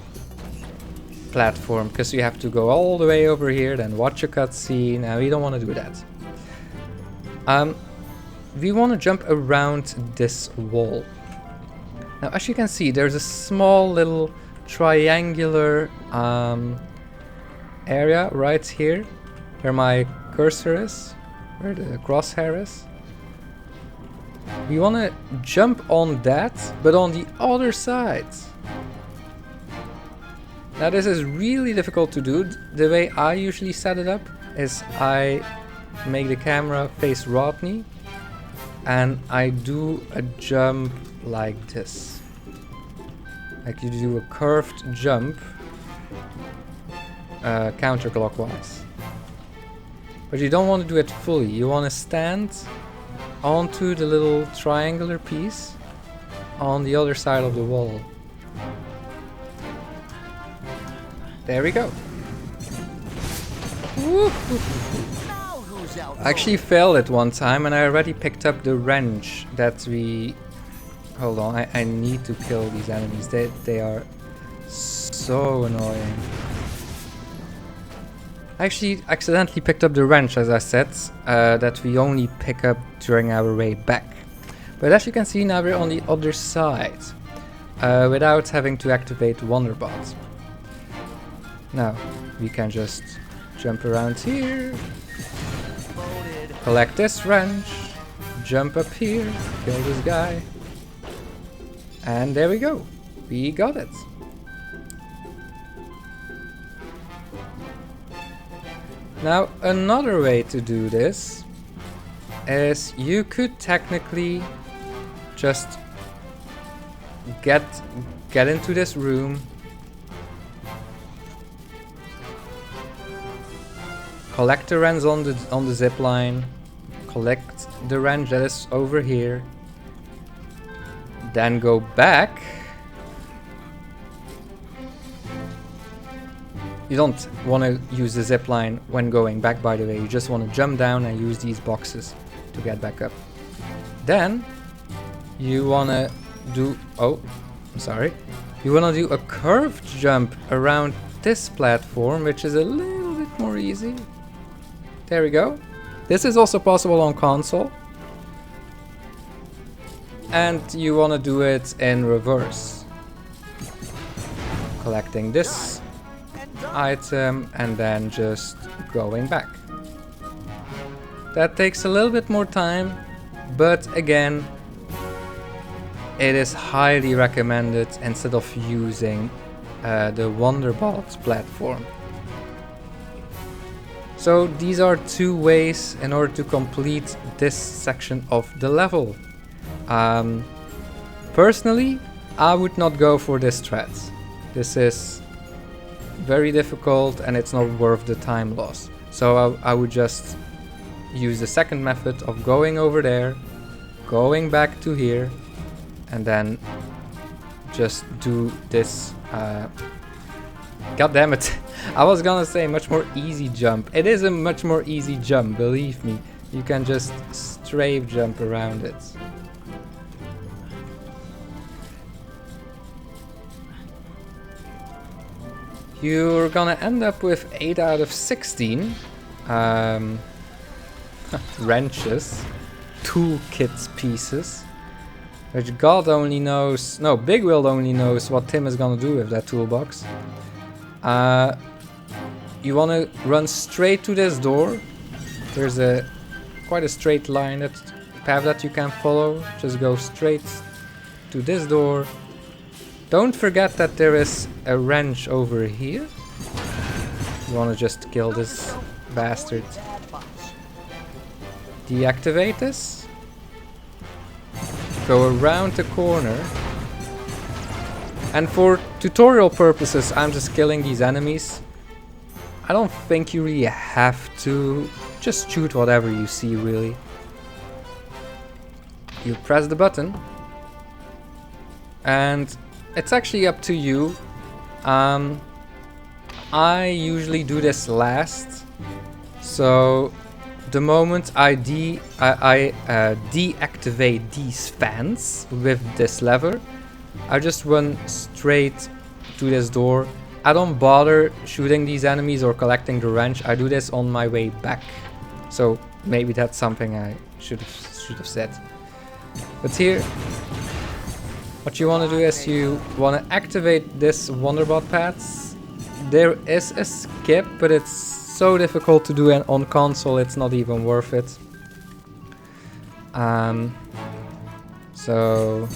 platform, because you have to go all the way over here, then watch a cutscene, and we don't want to do that. We want to jump around this wall. Now, as you can see, there's a small little triangular area right here, where my cursor is, where the crosshair is. We want to jump on that, but on the other side. Now this is really difficult to do. The way I usually set it up is I make the camera face Rodney and I do a jump like this. Like you do a curved jump counterclockwise. But you don't want to do it fully. You want to stand onto the little triangular piece on the other side of the wall. There we go. I actually failed it one time and I already picked up the wrench that we... Hold on, I need to kill these enemies. They are so annoying. I actually accidentally picked up the wrench, as I said, that we only pick up during our way back. But as you can see, now we're on the other side, without having to activate Wonderbot. Now, we can just jump around here, collect this wrench, jump up here, kill this guy, and there we go. We got it. Now, another way to do this is you could technically just get into this room, collect the wrench on the zip line, collect the wrench that is over here, then go back. You don't want to use the zip line when going back, by the way. You just want to jump down and use these boxes to get back up. Then you want to do... Oh, I'm sorry. You want to do a curved jump around this platform, which is a little bit more easy. There we go. This is also possible on console. And you want to do it in reverse. Collecting this item and then just going back. That takes a little bit more time, but again, it is highly recommended instead of using the Wonderbot platform. So these are two ways in order to complete this section of the level. Personally, I would not go for this threat. This is very difficult and it's not worth the time loss. So I would just use the second method of going over there, going back to here, and then just do this. God damn it. I was gonna say much more easy jump. It is a much more easy jump, believe me. You can just strafe jump around it. You're gonna end up with 8 out of 16 wrenches, toolkit pieces, which God only knows, no, Big Will only knows what Tim is gonna do with that toolbox. You wanna run straight to this door. There's quite a straight line, path that you can follow. Just go straight to this door. Don't forget that there is a wrench over here. You want to just kill this bastard. Deactivate this. Go around the corner. And for tutorial purposes, I'm just killing these enemies. I don't think you really have to. Just shoot whatever you see, really. You press the button. And it's actually up to you. I usually do this last. So the moment I deactivate these fans with this lever, I just run straight to this door. I don't bother shooting these enemies or collecting the wrench. I do this on my way back. So maybe that's something I should have said. But here, what you want to do is you want to activate this Wonderbot pads. There is a skip, but it's so difficult to do on console, it's not even worth it. So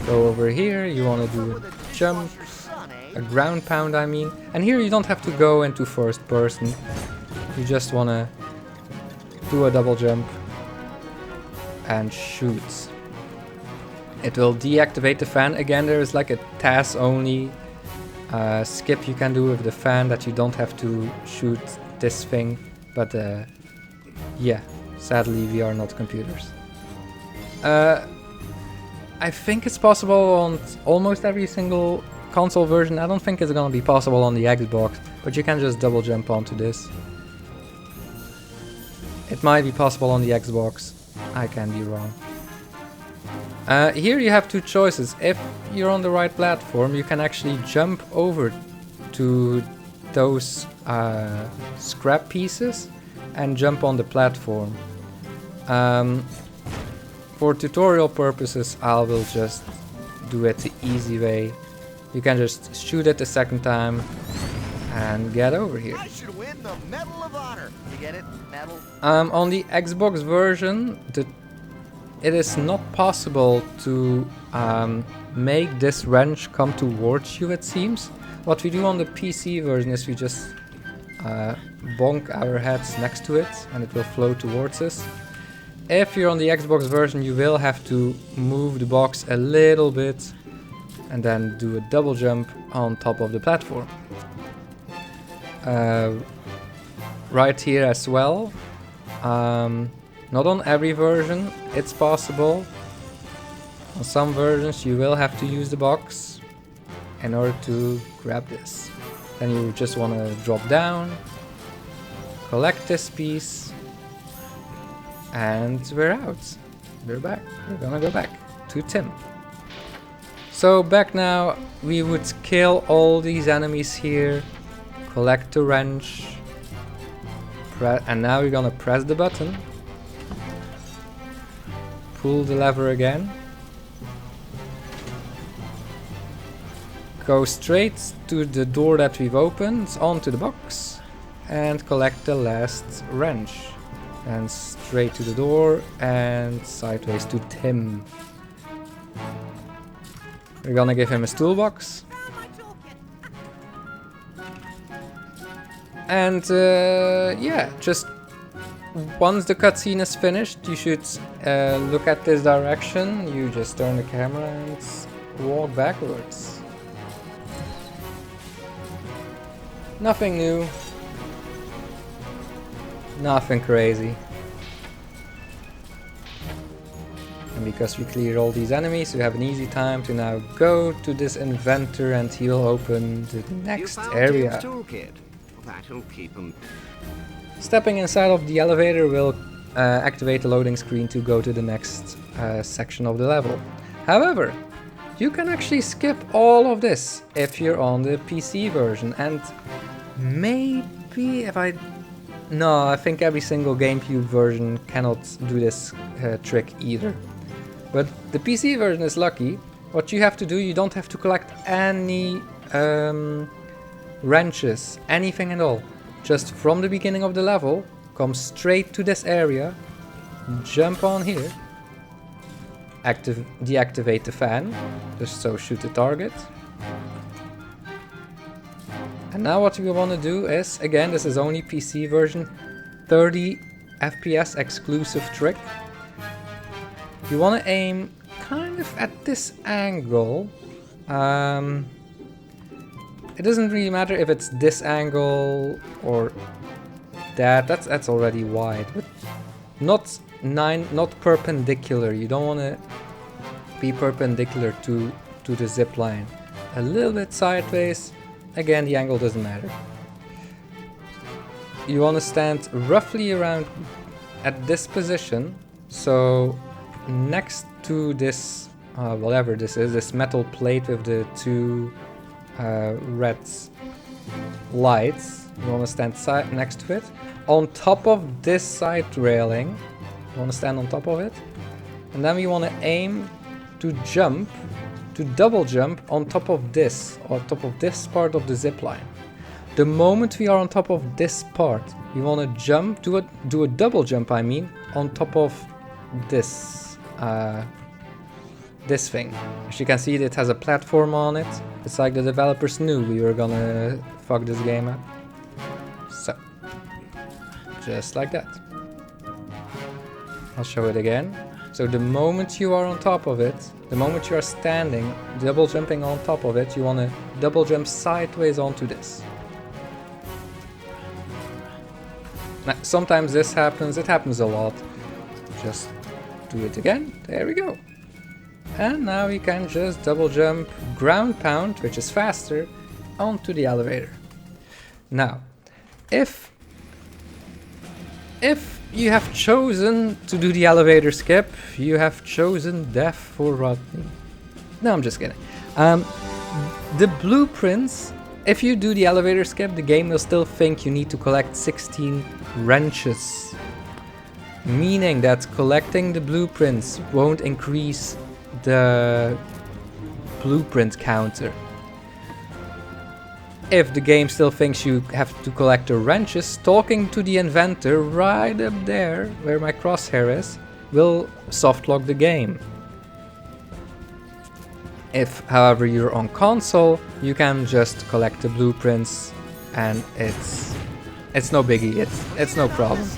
go over here, you want to do a jump, a ground pound I mean. And here you don't have to go into first person. You just want to do a double jump and shoot. It will deactivate the fan. Again, there is like a TAS only skip you can do with the fan that you don't have to shoot this thing. But yeah, sadly we are not computers. I think it's possible on almost every single console version. I don't think it's gonna be possible on the Xbox, but you can just double jump onto this. It might be possible on the Xbox. I can be wrong. Here you have two choices. If you're on the right platform, you can actually jump over to those scrap pieces and jump on the platform. For tutorial purposes, I will just do it the easy way. You can just shoot it the second time and get over here. I should win the Medal of Honor. You get it? Medal? On the Xbox version, it is not possible to make this wrench come towards you, it seems. What we do on the PC version is we just bonk our heads next to it and it will flow towards us. If you're on the Xbox version, you will have to move the box a little bit and then do a double jump on top of the platform. Right here as well. Not on every version it's possible. On some versions you will have to use the box in order to grab this. Then you just want to drop down, collect this piece, and we're out. We're back. We're gonna go back to Tim. So back now, we would kill all these enemies here, collect the wrench, and now we're gonna press the button, pull the lever again, go straight to the door that we've opened, onto the box, and collect the last wrench. And straight to the door and sideways to Tim. We're gonna give him his toolbox. And yeah, just once the cutscene is finished, you should look at this direction. You just turn the camera and walk backwards. Nothing new. Nothing crazy. And because we cleared all these enemies, we have an easy time to now go to this inventor and he will open the next area. Toolkit. That'll keep him. Stepping inside of the elevator will activate the loading screen to go to the next section of the level. However, you can actually skip all of this if you're on the PC version, and maybe if No, I think every single GameCube version cannot do this trick either. But the PC version is lucky. What you have to do, you don't have to collect any wrenches, anything at all. Just from the beginning of the level, come straight to this area, jump on here, deactivate the fan, just so shoot the target. And now what we want to do is, again, this is only PC version, 30 FPS exclusive trick. You want to aim kind of at this angle. It doesn't really matter if it's this angle or that. That's already wide, but not perpendicular. You don't want to be perpendicular to the zip line. A little bit sideways. Again, the angle doesn't matter. You want to stand roughly around at this position, so next to this, whatever this is, this metal plate with the two red lights, you want to stand next to it. On top of this side railing, you want to stand on top of it, and then we want to aim to jump, to double jump on top of this part of the zip line. The moment we are on top of this part, we want to jump, do a double jump, I mean, on top of this this thing. As you can see, it has a platform on it. It's like the developers knew we were gonna fuck this game up. So, just like that. I'll show it again. So the moment you are on top of it, the moment you are standing, double jumping on top of it, you want to double jump sideways onto this. Now, sometimes this happens, it happens a lot. Just do it again, there we go. And now we can just double jump ground pound, which is faster, onto the elevator. Now, if you have chosen to do the elevator skip, you have chosen death for Rodney. No, I'm just kidding. The blueprints, if you do the elevator skip, the game will still think you need to collect 16 wrenches. Meaning that collecting the blueprints won't increase the blueprint counter. If the game still thinks you have to collect the wrenches, talking to the inventor right up there, where my crosshair is, will softlock the game. If, however, you're on console, you can just collect the blueprints and it's no biggie, it's no problem.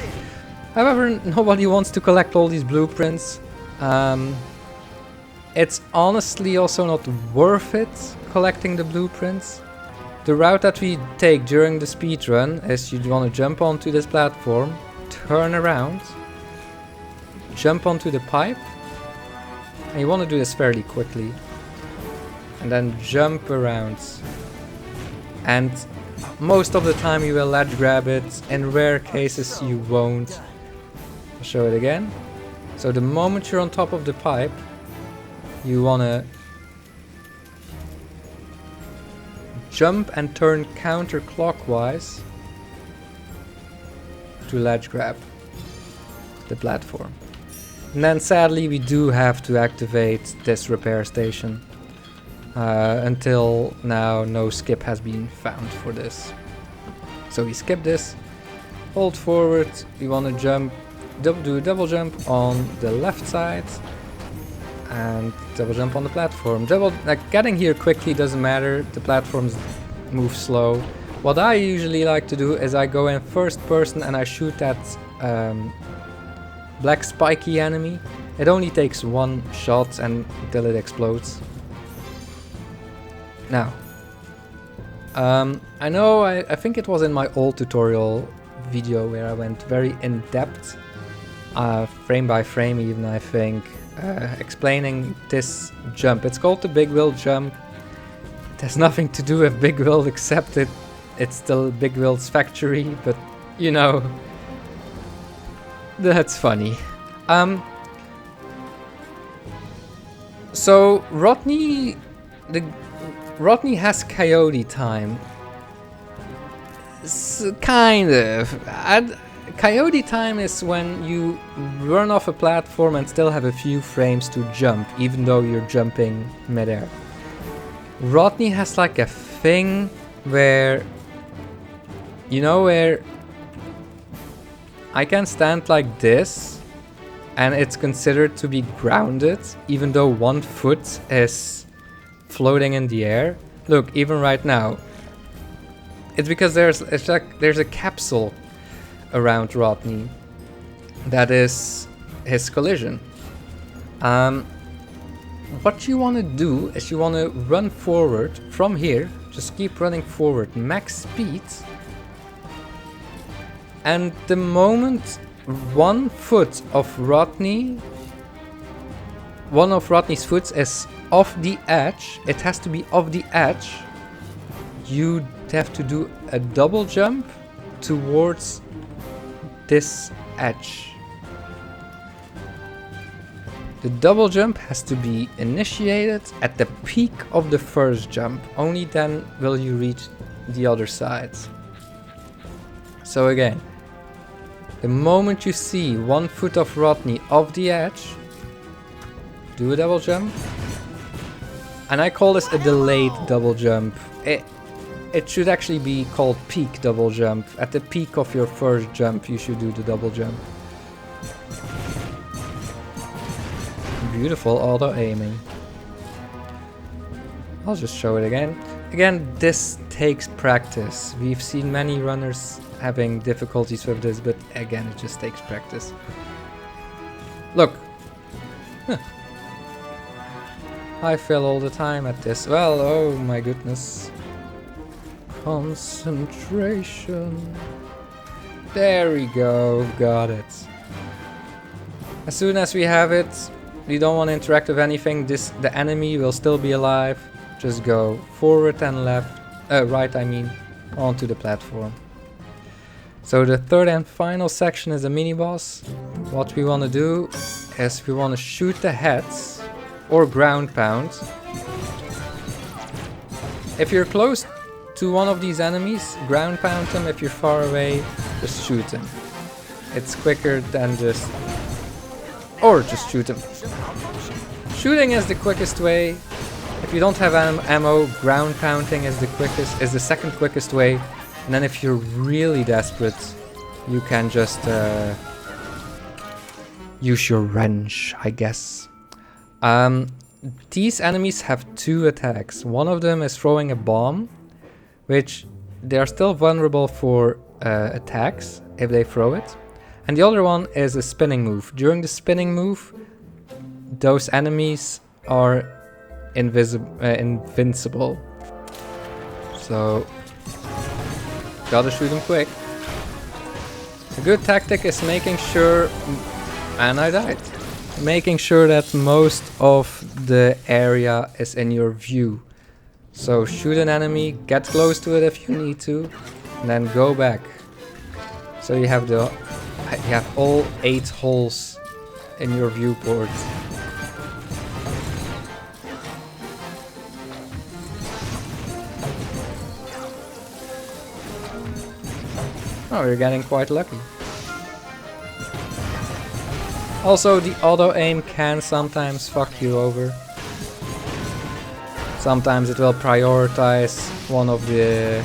However, nobody wants to collect all these blueprints. It's honestly also not worth it collecting the blueprints. The route that we take during the speedrun is you want to jump onto this platform, turn around, jump onto the pipe, and you want to do this fairly quickly, and then jump around. And most of the time you will ledge grab it, in rare cases you won't. I'll show it again. So the moment you're on top of the pipe, you want to jump and turn counterclockwise to ledge grab the platform. And then sadly we do have to activate this repair station. Until now no skip has been found for this. So we skip this, hold forward, we want to jump, do a double jump on the left side and double jump on the platform. Getting here quickly doesn't matter, the platforms move slow. What I usually like to do is I go in first person and I shoot that black spiky enemy. It only takes one shot until it explodes. Now, I know I think it was in my old tutorial video where I went very in depth, frame by frame even I think, explaining this jump. It's called the Big Will jump. It has nothing to do with Big Will except it's still Big Will's factory, but you know, that's funny. So Rodney has coyote time. Kind of. Coyote time is when you run off a platform and still have a few frames to jump, even though you're jumping midair. Rodney has like a thing where, you know, where I can stand like this and it's considered to be grounded, even though one foot is floating in the air. Look, even right now, it's because there's a capsule around Rodney that is his collision. What you want to do is you want to run forward from here, just keep running forward, max speed, and the moment one of Rodney's foot is off the edge, it has to be off the edge, you have to do a double jump towards this edge. The double jump has to be initiated at the peak of the first jump, only then will you reach the other side. So again, the moment you see one foot of Rodney off the edge, do a double jump. And I call this a delayed double jump. It should actually be called peak double jump. At the peak of your first jump, you should do the double jump. Beautiful auto aiming. I'll just show it again. Again, this takes practice. We've seen many runners having difficulties with this, but again, it just takes practice. Look, I fail all the time at this. Well, oh my goodness. Concentration. There we go, got it. As soon as we have it, we don't want to interact with anything. The enemy will still be alive. Just go forward and left, right I mean, onto the platform. So the third and final section is a mini boss. What we want to do is we want to shoot the heads or ground pound. If you're close to one of these enemies, ground pound them. If you're far away, just shoot them. It's quicker than just... or just shoot them. Shooting is the quickest way. If you don't have ammo, ground pounding is the second quickest way. And then if you're really desperate, you can just use your wrench, I guess. These enemies have two attacks. One of them is throwing a bomb, which they are still vulnerable for attacks if they throw it. And the other one is a spinning move. During the spinning move, those enemies are invincible. So, gotta shoot them quick. A good tactic is making sure... and I died. Making sure that most of the area is in your view. So shoot an enemy, get close to it if you need to, and then go back. So you have all 8 holes in your viewport. Oh, you're getting quite lucky. Also, the auto aim can sometimes fuck you over. Sometimes it will prioritize one of the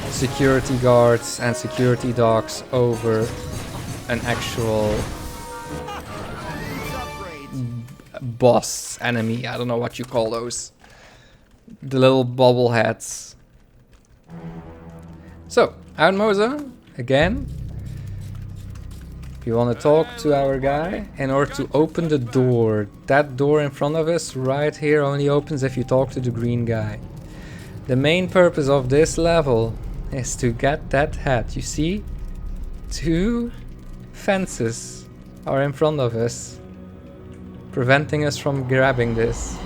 security guards and security dogs over an actual boss enemy. I don't know what you call those. The little bobbleheads. So, Moza, again. We want to talk to our guy in order to open the door. That door in front of us right here only opens if you talk to the green guy. The main purpose of this level is to get that hat. You see? 2 fences are in front of us, preventing us from grabbing this.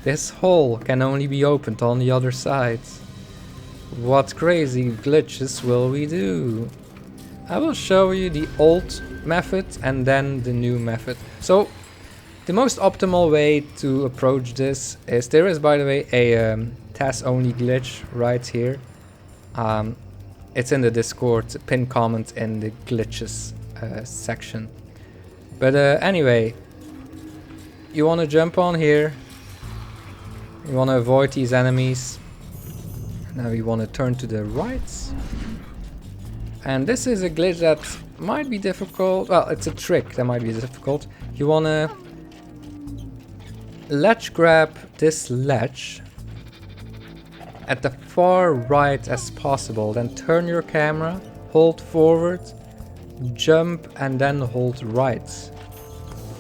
This hole can only be opened on the other side. What crazy glitches will we do? I will show you the old method and then the new method. So, the most optimal way to approach this is, there is by the way a TAS only glitch right here. It's in the Discord, pin comment in the glitches section. But anyway, you want to jump on here. You want to avoid these enemies. Now we want to turn to the right. And this is a glitch that might be difficult. Well, it's a trick that might be difficult. You want to ledge grab this ledge at the far right as possible. Then turn your camera, hold forward, jump and then hold right.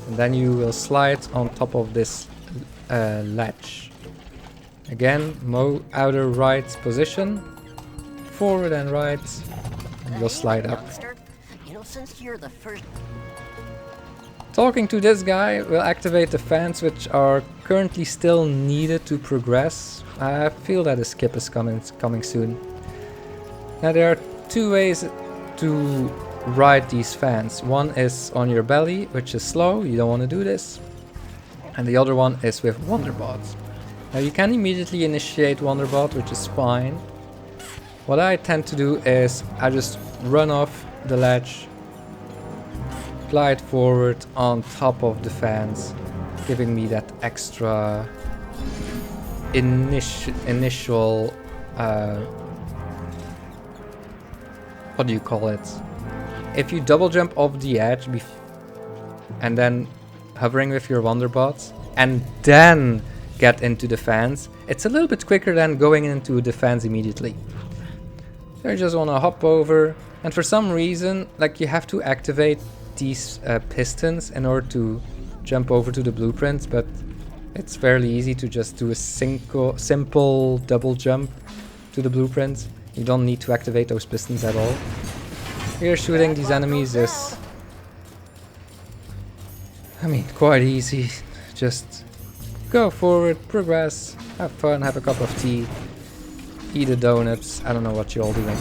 And then you will slide on top of this ledge. Again, outer right position, forward and right. You'll slide up. You know, since you're the first... Talking to this guy will activate the fans which are currently still needed to progress. I feel that a skip is coming soon. Now there are 2 ways to ride these fans. One is on your belly, which is slow, you don't want to do this. And the other one is with Wonderbot. Now you can immediately initiate Wonderbot, which is fine. What I tend to do is I just run off the ledge, glide forward on top of the fans, giving me that extra initial what do you call it? If you double jump off the edge and then hovering with your Wonderbot and then get into the fans, it's a little bit quicker than going into the fans immediately. So you just want to hop over, and for some reason, like, you have to activate these pistons in order to jump over to the blueprints, but it's fairly easy to just do a simple double jump to the blueprints. You don't need to activate those pistons at all. Here, shooting these enemies is, I mean, quite easy. Just go forward, progress, have fun, have a cup of tea, eat a donut. I don't know what you're all doing.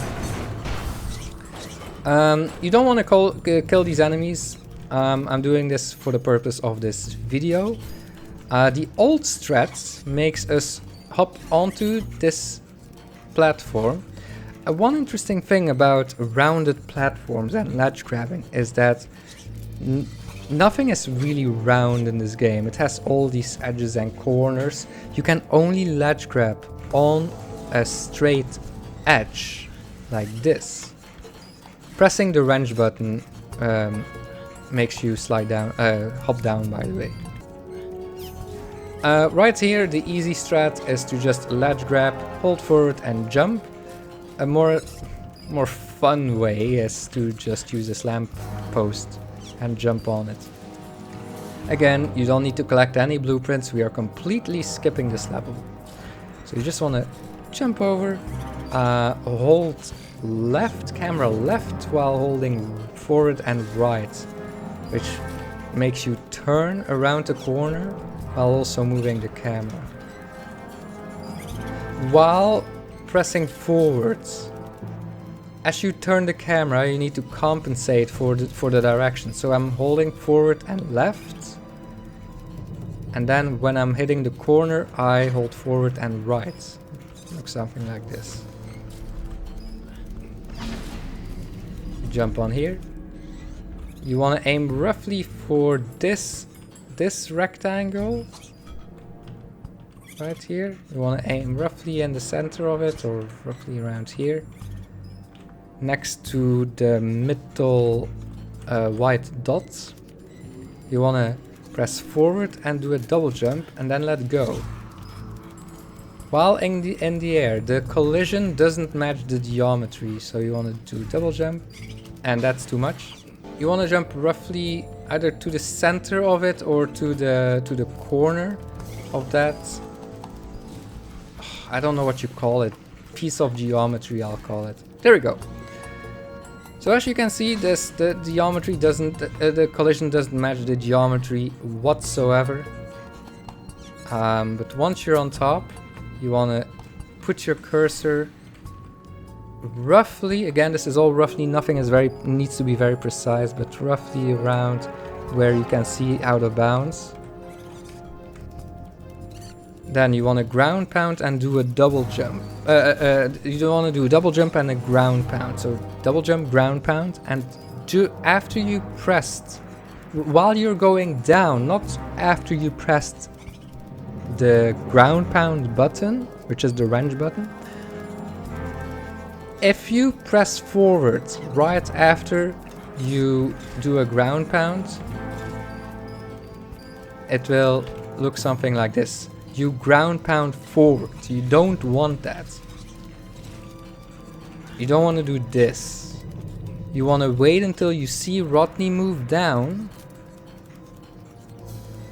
You don't want to kill these enemies. I'm doing this for the purpose of this video. The old strat makes us hop onto this platform. One interesting thing about rounded platforms and ledge grabbing is that nothing is really round in this game. It has all these edges and corners. You can only ledge grab on a straight edge like this. Pressing the wrench button makes you slide down, hop down, by the way. Right here, the easy strat is to just ledge grab, hold forward and jump. A more fun way is to just use this lamp post and jump on it. Again, you don't need to collect any blueprints. We are completely skipping this level. So you just want to jump over, hold camera left while holding forward and right, which makes you turn around the corner while also moving the camera. While pressing forwards, as you turn the camera, you need to compensate for the direction. So I'm holding forward and left, and then when I'm hitting the corner, I hold forward and right. Looks something like this. Jump on here. You want to aim roughly for this rectangle right here. You want to aim roughly in the center of it, or roughly around here, next to the middle white dots. You want to press forward and do a double jump and then let go. While in the air, the collision doesn't match the geometry, so you want to do double jump, and that's too much. You want to jump roughly either to the center of it or to the corner of that. I don't know what you call it. Piece of geometry, I'll call it. There we go. So as you can see, the geometry doesn't, the collision doesn't match the geometry whatsoever. But once you're on top, you want to put your cursor roughly, again this is all roughly, nothing is needs to be very precise, but roughly around where you can see out of bounds. Then you want to ground pound and do a double jump. You don't want to do a double jump and a ground pound. So double jump, ground pound, and after you pressed, while you're going down, not after you pressed the ground pound button, which is the wrench button. If you press forward right after you do a ground pound, it will look something like this. You ground pound forward. You don't want that. You don't want to do this. You want to wait until you see Rodney move down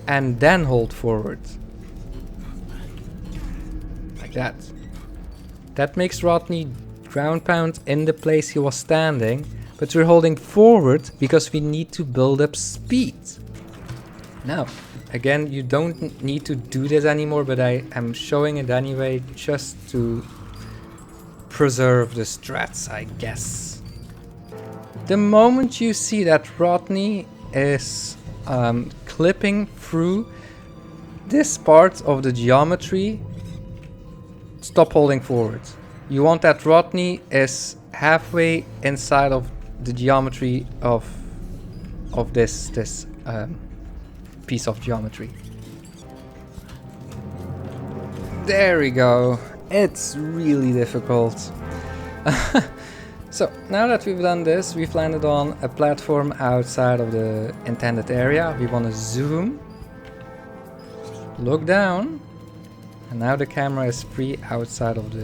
and then hold forward. Like that. That makes Rodney ground pound in the place he was standing, but we're holding forward because we need to build up speed. Now, again, you don't need to do this anymore, but I am showing it anyway just to preserve the strats, I guess. The moment you see that Rodney is clipping through this part of the geometry, stop holding forward. You want that Rodney is halfway inside of the geometry of this piece of geometry. There we go. It's really difficult. So now that we've done this, we've landed on a platform outside of the intended area. We want to zoom, look down, and now the camera is free outside of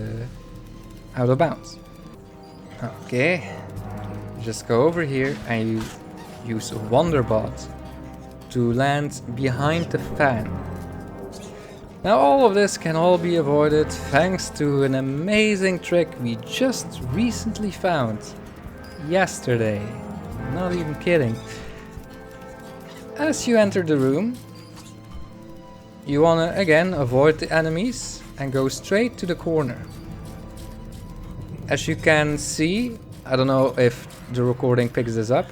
out of bounds. Okay, just go over here and you use Wonderbot to land behind the fan. Now all of this can all be avoided thanks to an amazing trick we just recently found. Yesterday. Not even kidding. As you enter the room, you wanna again avoid the enemies and go straight to the corner. As you can see, I don't know if the recording picks this up,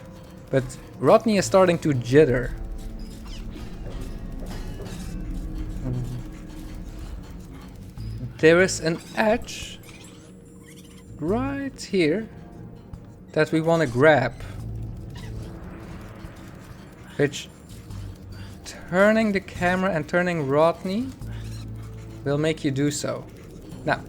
but Rodney is starting to jitter. There is an edge right here that we want to grab, which turning the camera and turning Rodney will make you do so. Now,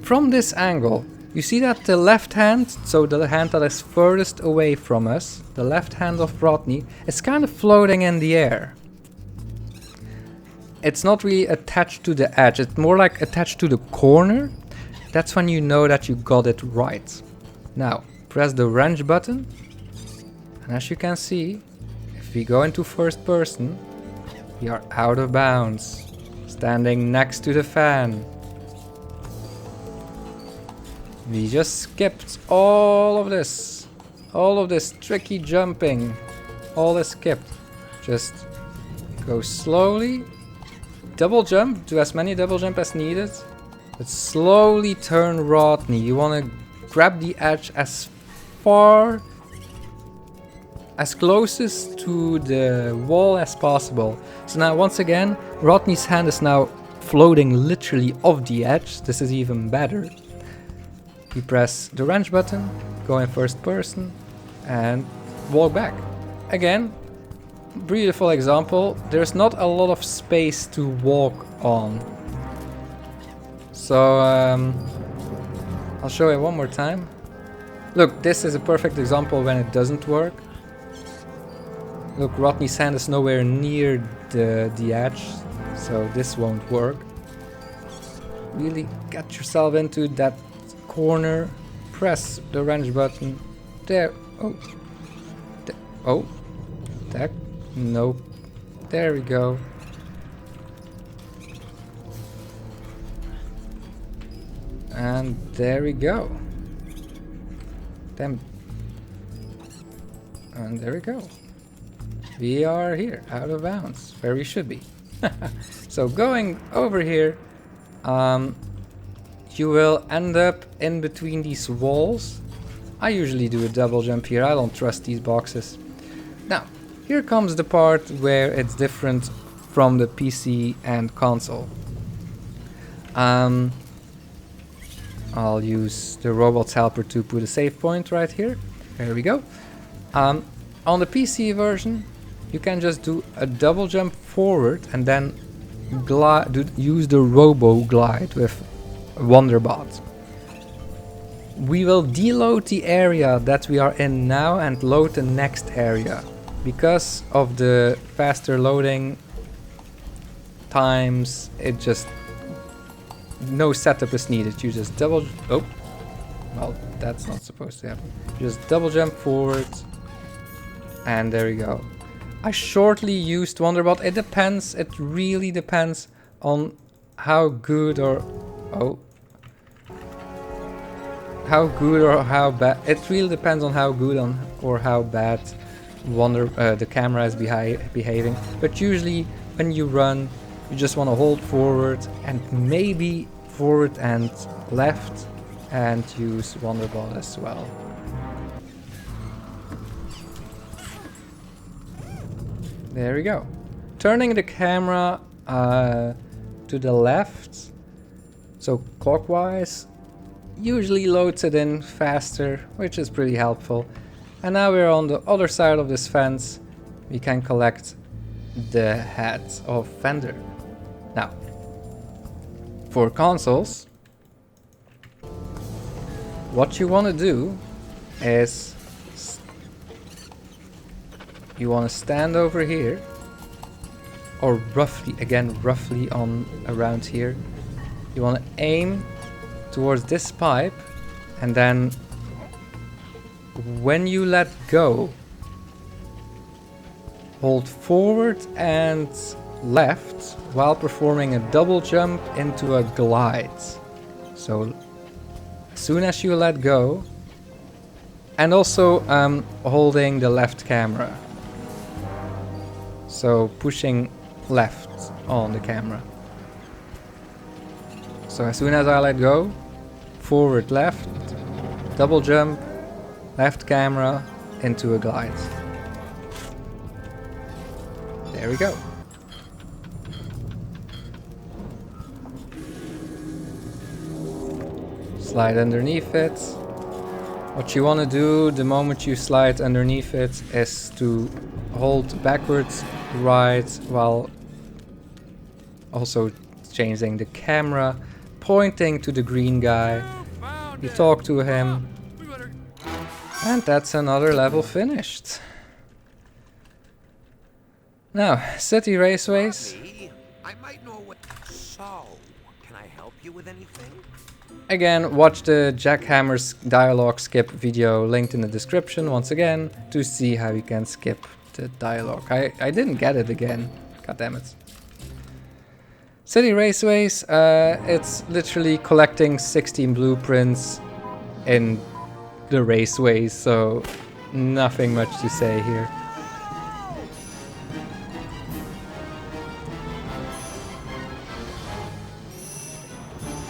from this angle, you see that the left hand, so the hand that is furthest away from us, the left hand of Rodney, is kind of floating in the air. It's not really attached to the edge, it's more like attached to the corner. That's when you know that you got it right. Now, press the wrench button, and as you can see, if we go into first person, we are out of bounds, standing next to the fan. We just skipped all of this tricky jumping, all is skipped. Just go slowly, double jump, do as many double jump as needed, but slowly turn Rodney. You want to grab the edge as far, as closest to the wall as possible. So now once again, Rodney's hand is now floating literally off the edge. This is even better. You press the wrench button, go in first person, and walk back. Again, beautiful example. There's not a lot of space to walk on. So I'll show it one more time. Look, this is a perfect example when it doesn't work. Look, Rodney's hand is nowhere near the edge, so this won't work. Really get yourself into that corner, press the wrench button. There. Oh. That. Nope. There we go. And there we go. Damn. And there we go. We are here, out of bounds, where we should be. So going over here, you will end up in between these walls. I usually do a double jump here, I don't trust these boxes. Now, here comes the part where it's different from the PC and console. I'll use the robot's helper to put a save point right here. There we go. On the PC version, you can just do a double jump forward and then use the robo glide with Wonderbot. We will deload the area that we are in now and load the next area. Because of the faster loading times, it just no setup is needed. You just well, that's not supposed to happen. You just double jump forward, and there you go. I shortly used Wonderbot. It depends. It really depends on how good or how bad. It really depends on how good or how bad the camera is behaving. But usually, when you run, you just want to hold forward and maybe forward and left, and use Wonderbot as well. There we go. Turning the camera to the left, so clockwise, usually loads it in faster, which is pretty helpful. And now we're on the other side of this fence. We can collect the head of Fender. Now, for consoles, what you want to do is you want to stand over here, or roughly on around here. You want to aim towards this pipe, and then when you let go, hold forward and left while performing a double jump into a glide. So as soon as you let go, and also holding the left camera. So pushing left on the camera. So as soon as I let go, forward left, double jump, left camera into a glide. There we go. Slide underneath it. What you want to do the moment you slide underneath it is to hold backwards, right, while also changing the camera, pointing to the green guy. You talk to him. And that's another level finished. Now, city raceways. I might know what. So, can I help you with anything? Again, watch the Jackhammer's dialogue skip video linked in the description once again to see how you can skip the dialogue. I didn't get it again. God damn it. City raceways, it's literally collecting 16 blueprints in the raceways, so nothing much to say here.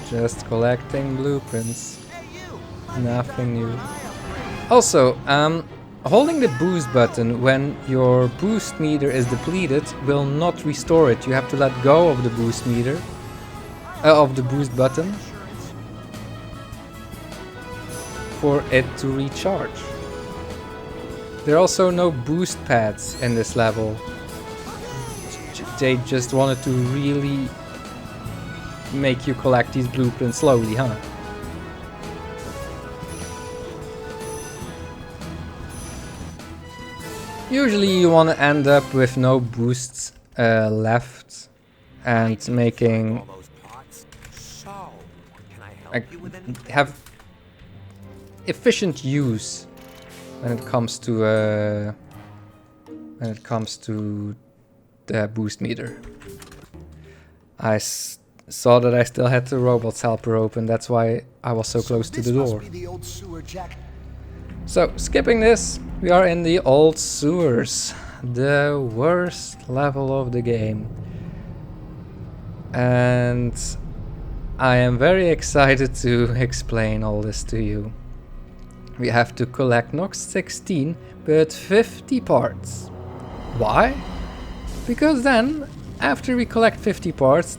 Just collecting blueprints. Nothing new. Also, holding the boost button when your boost meter is depleted will not restore it. You have to let go of the boost meter, of the boost button, for it to recharge. There are also no boost pads in this level. They just wanted to really make you collect these blueprints slowly, huh? Usually you want to end up with no boosts left and making have efficient use when it comes to the boost meter. I saw that I still had the robot's helper open, that's why I was so close to the door. So, skipping this, we are in the old sewers, the worst level of the game. And I am very excited to explain all this to you. We have to collect not 16, but 50 parts. Why? Because then, after we collect 50 parts,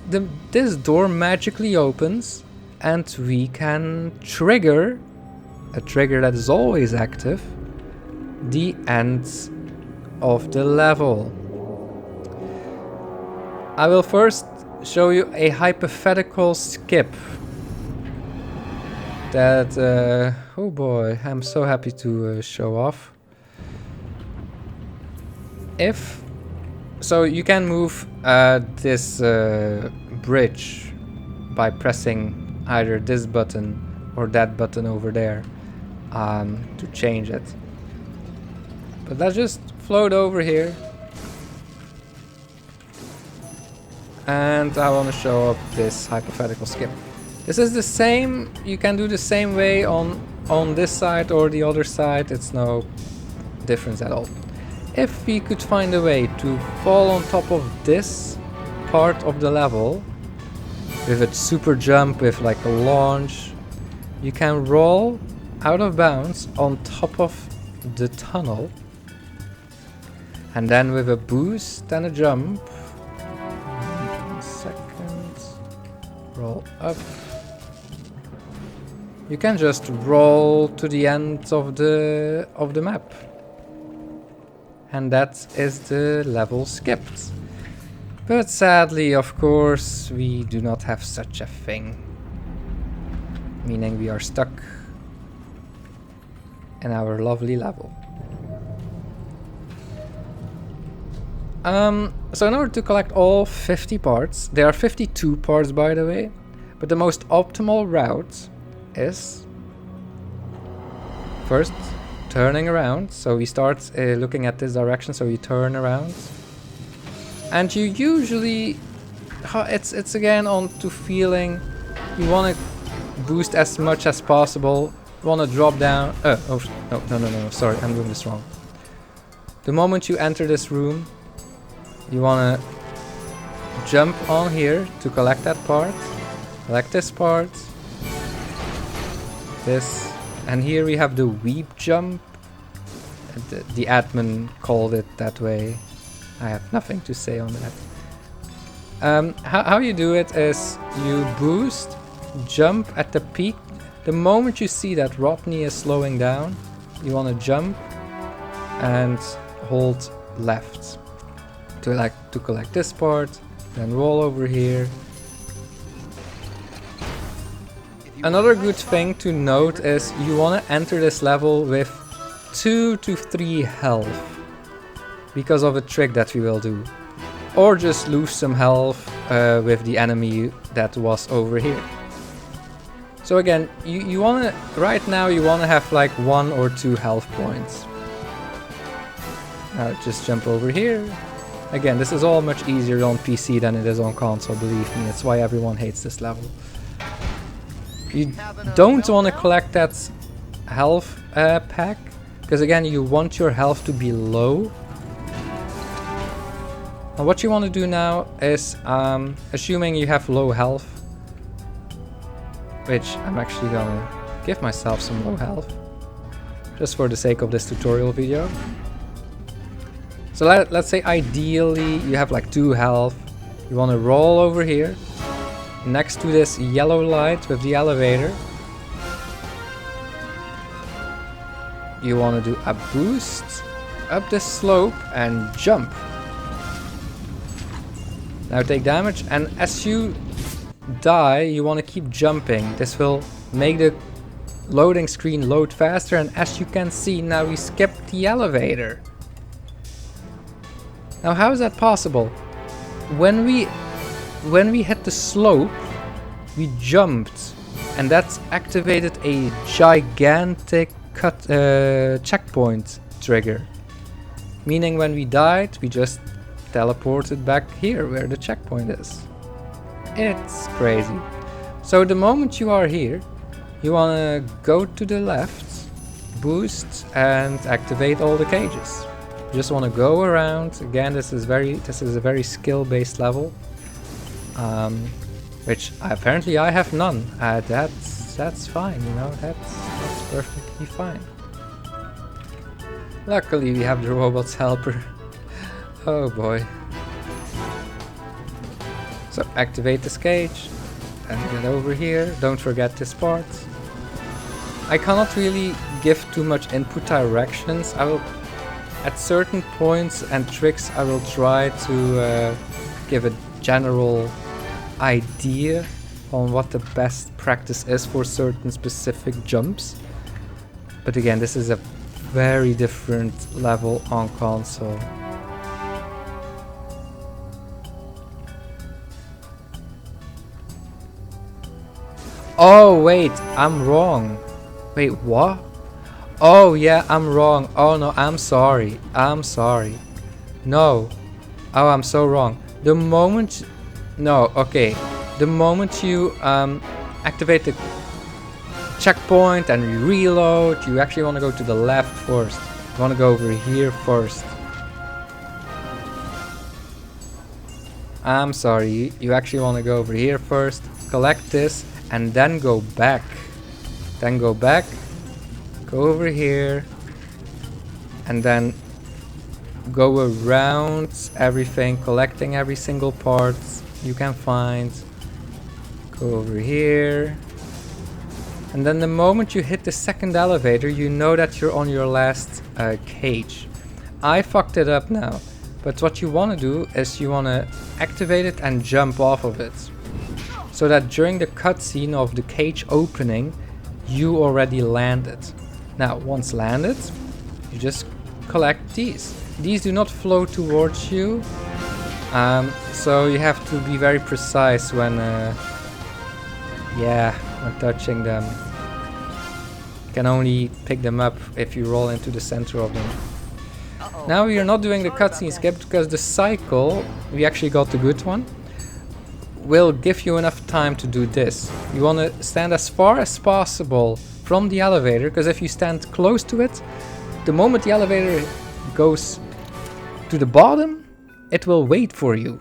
this door magically opens and we can trigger, a trigger that is always active, the end of the level. I will first show you a hypothetical skip that, oh boy, I'm so happy to show off. So you can move this bridge by pressing either this button or that button over there to change it. But let's just float over here. And I want to show up this hypothetical skip. This is the same, you can do the same way on this side or the other side, it's no difference at all. If we could find a way to fall on top of this part of the level with a super jump, with like a launch, you can roll out of bounds on top of the tunnel, and then with a boost and a jump, 1 second, roll up, you can just roll to the end of the map. And that is the level skipped. But sadly, of course, we do not have such a thing. Meaning we are stuck in our lovely level. So in order to collect all 50 parts, there are 52 parts by the way, but the most optimal route is first turning around. So he starts looking at this direction, so you turn around. And you usually... It's again on to feeling. You want to boost as much as possible. You want to drop down... no, sorry, I'm doing this wrong. The moment you enter this room, you want to jump on here to collect that part. Collect this part. This. And here we have the weep jump. The admin called it that way. I have nothing to say on that. How you do it is you boost, jump at the peak. The moment you see that Rodney is slowing down, you want to jump and hold left to collect this part, then roll over here. Another good thing to note is you want to enter this level with 2 to 3 health because of a trick that we will do. Or just lose some health with the enemy that was over here. So again, you wanna right now you wanna have like 1 or 2 health points. Now just jump over here. Again, this is all much easier on PC than it is on console, believe me. That's why everyone hates this level. You don't want to collect that health pack, because again, you want your health to be low. And what you want to do now is, assuming you have low health, which I'm actually gonna give myself some low health, just for the sake of this tutorial video. So let's say ideally you have like 2 health, you want to roll over here, next to this yellow light with the elevator. You want to do a boost up this slope and jump. Now take damage, and as you die, you want to keep jumping. This will make the loading screen load faster, and as you can see, now we skipped the elevator. Now how is that possible? When we hit the slope, we jumped, and that's activated a gigantic checkpoint trigger. Meaning when we died, we just teleported back here where the checkpoint is. It's crazy. So the moment you are here, you want to go to the left, boost, and activate all the cages. You just want to go around. Again, this is a very skill-based level, which apparently I have none. That's fine, you know. That's perfectly fine. Luckily, we have the robot's helper. Oh boy. So activate this cage and get over here. Don't forget this part. I cannot really give too much input directions. I will, at certain points and tricks, I will try to give a general idea on what the best practice is for certain specific jumps. But again, this is a very different level on console. Oh wait, I'm wrong. Wait, what? Oh yeah, I'm wrong. Oh no, I'm sorry. I'm sorry. No. Oh, I'm so wrong. The moment... No, okay. The moment you activate the checkpoint and you reload, you actually want to go to the left first. You want to go over here first. I'm sorry, you actually want to go over here first, collect this, and then go back. Then go back, go over here, and then go around everything, collecting every single part you can find. Go over here. And then the moment you hit the second elevator, you know that you're on your last cage. I fucked it up now. But what you want to do is you want to activate it and jump off of it. So that during the cutscene of the cage opening, you already landed. Now, once landed, you just collect these. These do not flow towards you. So you have to be very precise when... when touching them. You can only pick them up if you roll into the center of them. Now we are not doing the cutscene skip because the cycle, we actually got the good one, will give you enough time to do this. You want to stand as far as possible from the elevator, because if you stand close to it, the moment the elevator goes to the bottom, it will wait for you.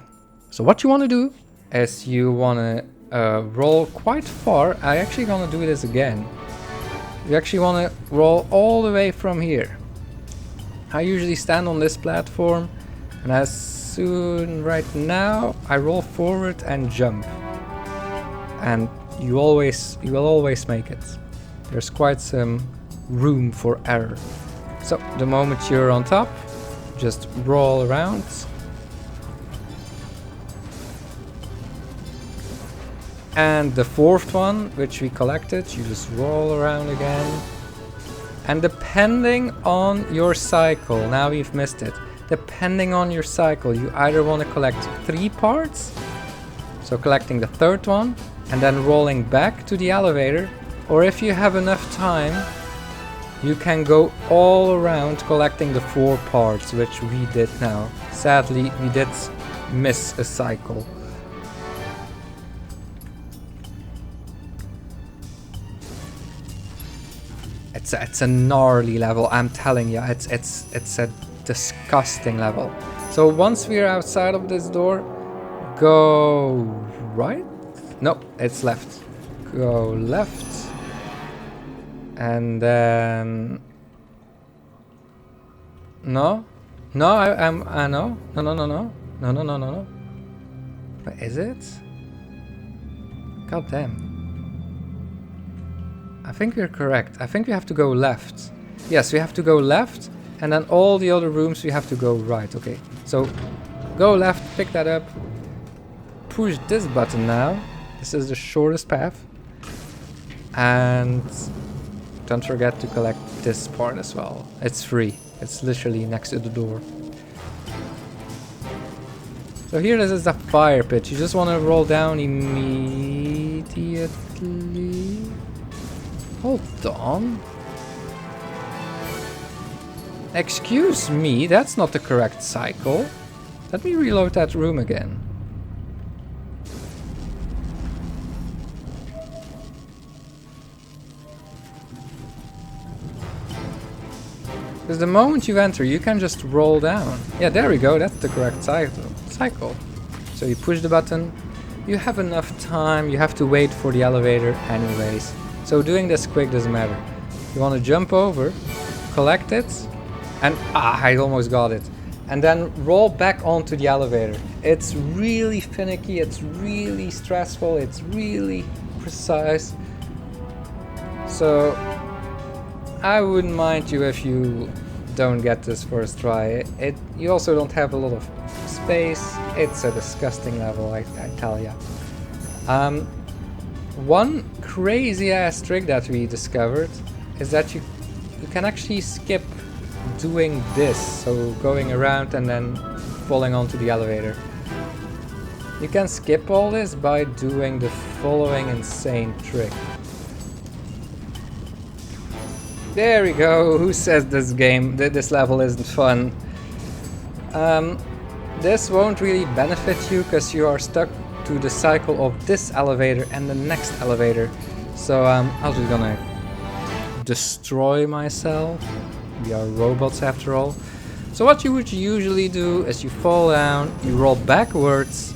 So what you want to do is you want to roll quite far. I actually want to do this again. You actually want to roll all the way from here. I usually stand on this platform, and as soon right now I roll forward and jump, and you will always make it. There's quite some room for error. So the moment you're on top, just roll around. And the fourth one, which we collected, you just roll around again. And depending on your cycle, now we've missed it. Depending on your cycle, you either want to collect 3 parts, so collecting the third one, and then rolling back to the elevator, or if you have enough time, you can go all around collecting the 4 parts, which we did now. Sadly, we did miss a cycle. It's a gnarly level, I'm telling you, it's a disgusting level. So once we're outside of this door, go right? No, it's left. Go left. And then... No? No, I know. No. What is it? God damn. I think we're correct. I think we have to go left. Yes, we have to go left, and then all the other rooms we have to go right. Okay, so go left, pick that up, push this button now. This is the shortest path. And don't forget to collect this part as well. It's free. It's literally next to the door. So here this is the fire pit. You just want to roll down immediately. Hold on. Excuse me, that's not the correct cycle. Let me reload that room again. Because the moment you enter, you can just roll down. Yeah, there we go, that's the correct cycle. So you push the button, you have enough time, you have to wait for the elevator anyways. So doing this quick doesn't matter. You want to jump over, collect it, and I almost got it. And then roll back onto the elevator. It's really finicky, it's really stressful, it's really precise. So I wouldn't mind you if you don't get this first try. You also don't have a lot of space. It's a disgusting level, I tell ya. One crazy ass trick that we discovered is that you can actually skip doing this, so going around and then falling onto the elevator. You can skip all this by doing the following insane trick. There we go. Who says this level isn't fun? This won't really benefit you because you are stuck to the cycle of this elevator and the next elevator. So I'm just gonna destroy myself. We are robots after all. So what you would usually do is you fall down, you roll backwards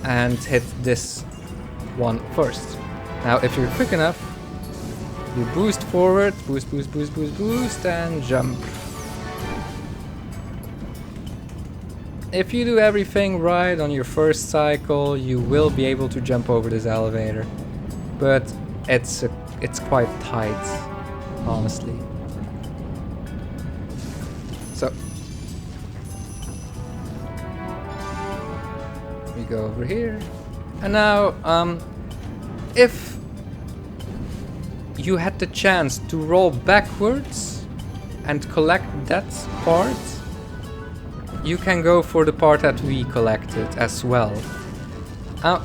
and hit this one first. Now if you're quick enough, you boost forward, boost and jump. If you do everything right on your first cycle, you will be able to jump over this elevator. But it's quite tight, honestly. So we go over here. And now if you had the chance to roll backwards and collect that part, you can go for the part that we collected as well.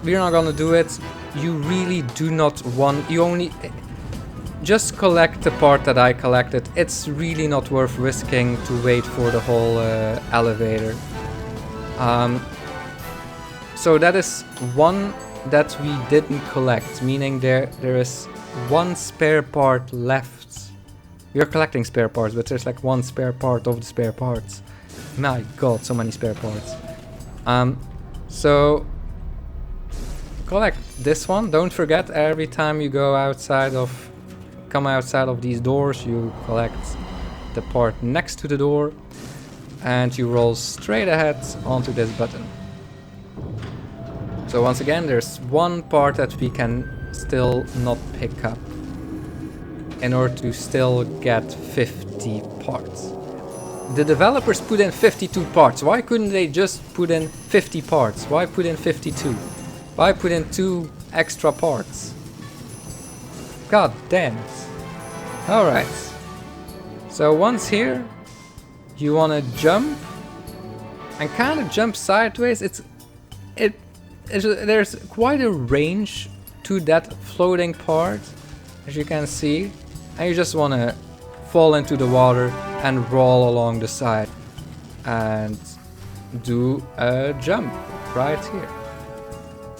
We're not gonna do it. You really do not want... just collect the part that I collected. It's really not worth risking to wait for the whole elevator. So that is one that we didn't collect, meaning there is one spare part left. We are collecting spare parts, but there's like one spare part of the spare parts. My god, so many spare parts. So collect this one. Don't forget, every time you go come outside of these doors, you collect the part next to the door and you roll straight ahead onto this button. So once again, there's one part that we can still not pick up in order to still get 50 parts. The developers put in 52 parts. Why couldn't they just put in 50 parts? Why put in 52? Why put in 2 extra parts? God damn it. Alright. So once here, you want to jump and kind of jump sideways. There's quite a range to that floating part, as you can see. And you just want to fall into the water and roll along the side and do a jump right here.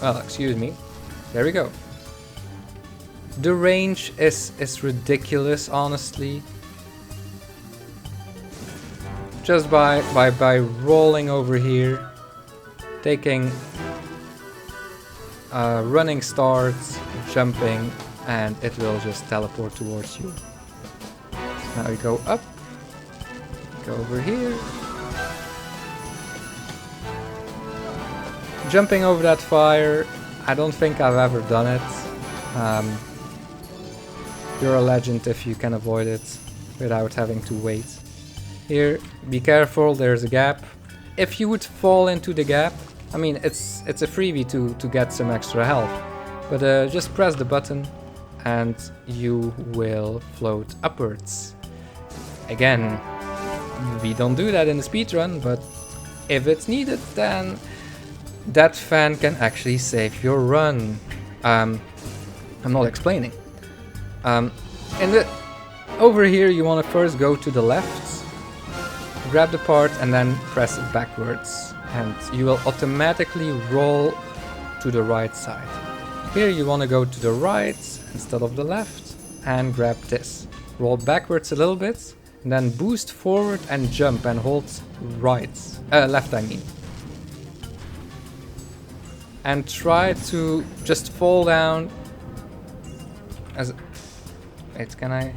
Well, excuse me. There we go. The range is ridiculous, honestly. Just by rolling over here, taking running starts, jumping, and it will just teleport towards you. Now we go up, go over here, jumping over that fire. I don't think I've ever done it. You're a legend if you can avoid it without having to wait. Here, be careful, there's a gap. If you would fall into the gap, I mean, it's a freebie to get some extra health. But just press the button and you will float upwards. Again, we don't do that in the speedrun, but if it's needed, then that fan can actually save your run. I'm not explaining. Over here you want to first go to the left, grab the part and then press it backwards. And you will automatically roll to the right side. Here you want to go to the right instead of the left and grab this. Roll backwards a little bit, and then boost forward and jump and hold left I mean. And try to just fall down as... Wait, can I...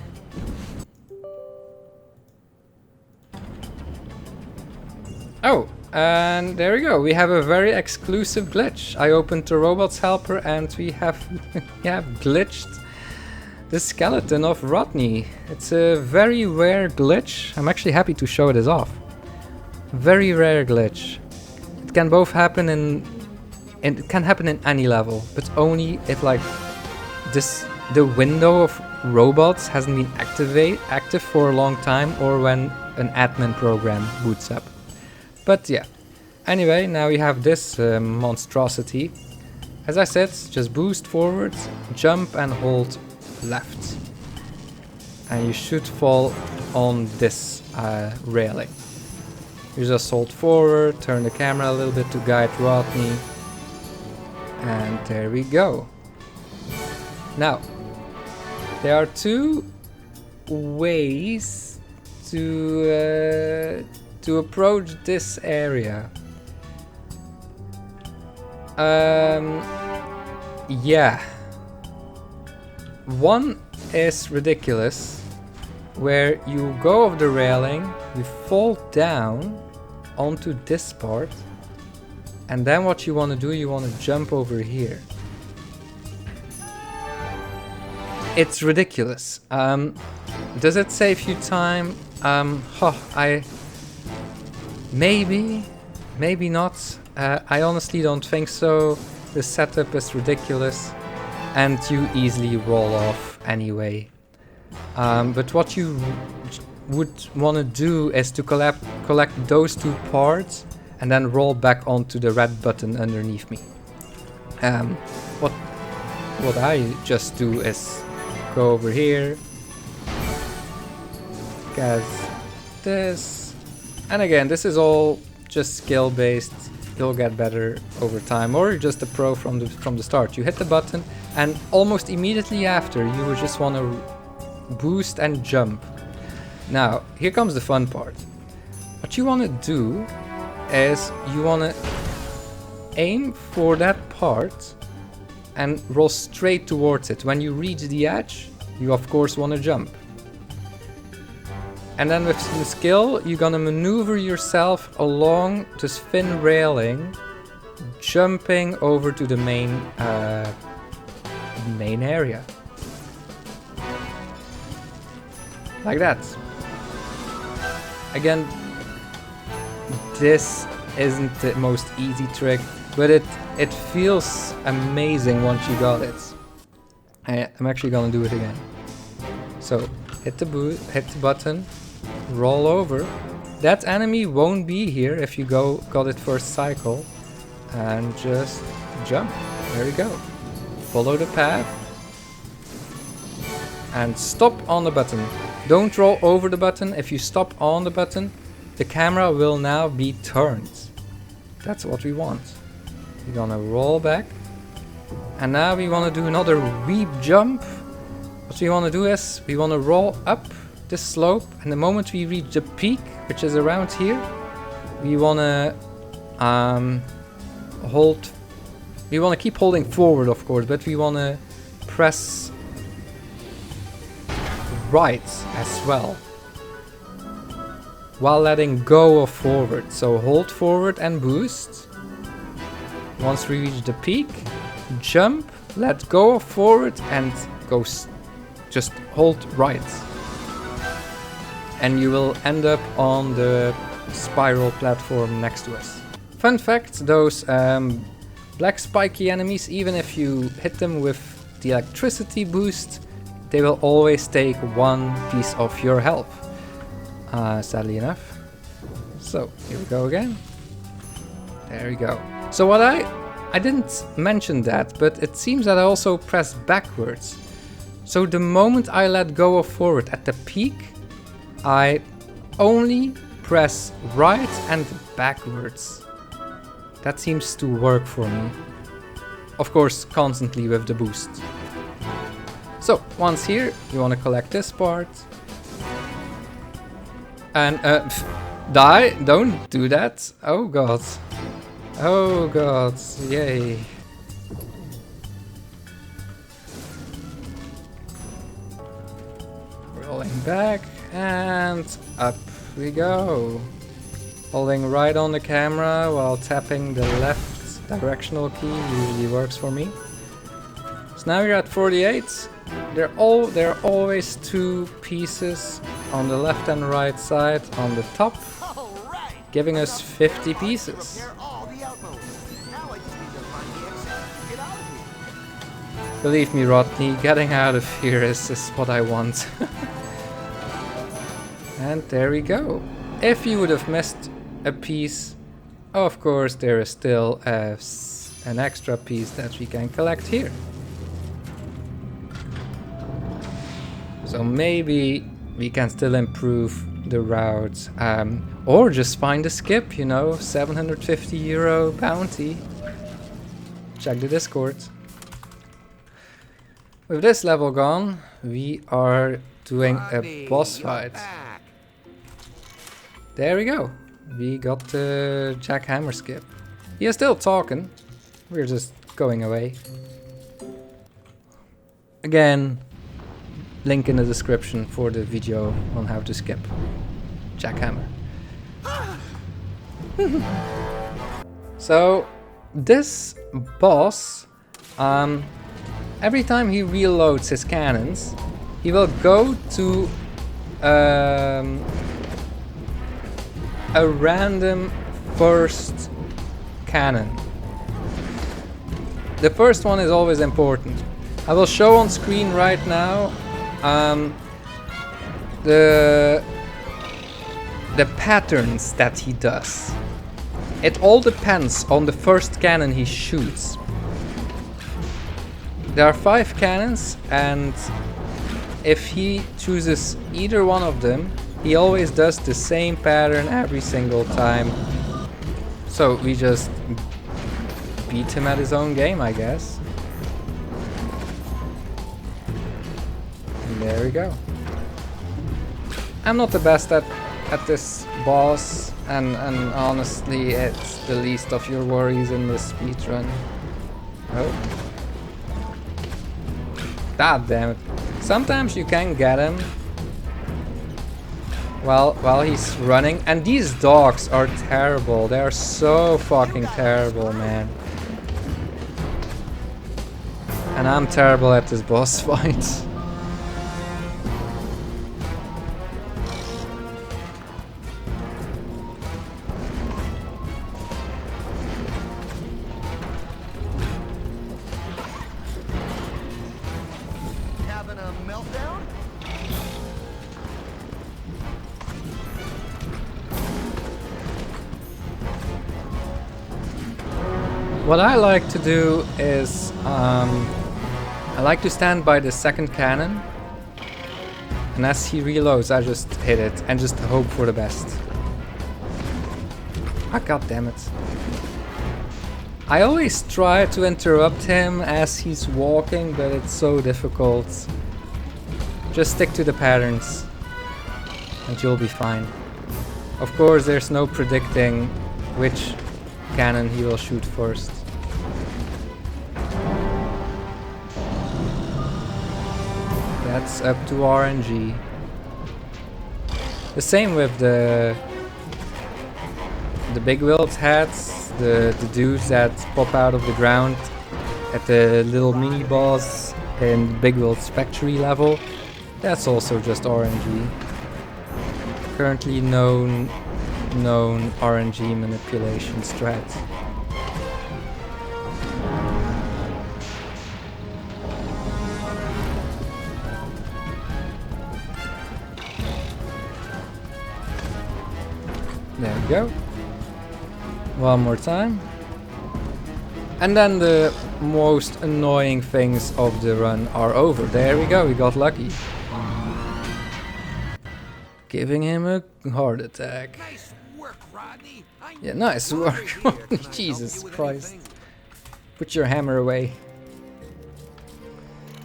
Oh! And there we go, we have a very exclusive glitch. I opened the robot's helper and we have glitched the skeleton of Rodney. It's a very rare glitch. I'm actually happy to show this off. Very rare glitch. It can both happen it can happen in any level, but only if like the window of robots hasn't been active for a long time, or when an admin program boots up. But yeah, anyway, now you have this monstrosity. As I said, just boost forward, jump and hold left. And you should fall on this railing. You just hold forward, turn the camera a little bit to guide Rodney. And there we go. Now, there are 2 ways to approach this area. Yeah. One is ridiculous, where you go off the railing, you fall down onto this part, and then what you want to do, you want to jump over here. It's ridiculous. Does it save you time? Maybe not. I honestly don't think so. The setup is ridiculous and you easily roll off anyway. But what you would want to do is to collect those 2 parts and then roll back onto the red button underneath me. What I just do is go over here. Get this. And again, this is all just skill based. You'll get better over time, or you're just a pro from the start. You hit the button and almost immediately after you would just want to boost and jump. Now, here comes the fun part. What you want to do is you want to aim for that part and roll straight towards it. When you reach the edge, you of course want to jump. And then with some skill, you're gonna maneuver yourself along this thin railing, jumping over to the main area. Like that. Again, this isn't the most easy trick, but it feels amazing once you got it. I'm actually gonna do it again. So hit the button. Roll over. That enemy won't be here if you got it first cycle. And just jump. There we go. Follow the path. And stop on the button. Don't roll over the button. If you stop on the button, the camera will now be turned. That's what we want. We're gonna roll back. And now we want to do another weep jump. What we want to do is we want to roll up this slope, and the moment we reach the peak, which is around here, we want to hold. We want to keep holding forward, of course, but we want to press right as well, while letting go of forward. So hold forward and boost. Once we reach the peak, jump, let go of forward, and go. Just hold right. And you will end up on the spiral platform next to us. Fun fact, those black spiky enemies, even if you hit them with the electricity boost, they will always take one piece of your health. Sadly enough. So, here we go again. There we go. So what I didn't mention that, but it seems that I also press backwards. So the moment I let go of forward at the peak, I only press right and backwards. That seems to work for me. Of course, constantly with the boost. So, once here, you want to collect this part. And, die? Don't do that. Oh god. Oh god, yay. Rolling back. And up we go. Holding right on the camera while tapping the left directional key usually works for me. So now you're at 48. There are always two pieces on the left and right side on the top, giving us 50 pieces. Believe me, Rodney, getting out of here is what I want. And there we go. If you would have missed a piece, of course there is still an extra piece that we can collect here. So maybe we can still improve the route, or just find a skip, you know, €750 bounty. Check the Discord. With this level gone, we are doing a boss fight. There we go. We got the jackhammer skip. He is still talking. We're just going away. Again, link in the description for the video on how to skip jackhammer. So this boss, every time he reloads his cannons, he will go to a random first cannon. The first one is always important. I will show on screen right now the patterns that he does. It all depends on the first cannon he shoots. There are 5 cannons, and if he chooses either one of them, he always does the same pattern every single time. So we just beat him at his own game, I guess. And there we go. I'm not the best at this boss, and honestly it's the least of your worries in this speedrun. Oh. God damn it. Sometimes you can get him while he's running, and these dogs are terrible. They are so fucking terrible, man. And I'm terrible at this boss fight. Having a meltdown? What I like to do is I like to stand by the second cannon, and as he reloads I just hit it and just hope for the best. Ah, god damn it. I always try to interrupt him as he's walking, but it's so difficult. Just stick to the patterns and you'll be fine. Of course, there's no predicting which cannon he will shoot first. That's up to RNG. The same with the big wilt heads, the dudes that pop out of the ground at the little mini boss in Big Wilt Spectre level. That's also just RNG. Currently known RNG manipulation strat. There we go. One more time. And then the most annoying things of the run are over. There we go, we got lucky. Giving him a heart attack. Nice work, Rodney. Yeah, nice work. Jesus Christ. Put your hammer away.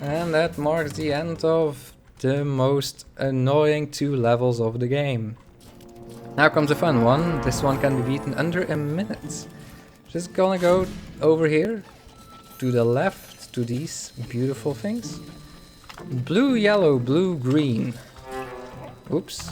And that marks the end of the most annoying 2 levels of the game. Now comes a fun one. This one can be beaten under a minute. Just gonna go over here, to the left, to these beautiful things. Blue, yellow, blue, green. Oops.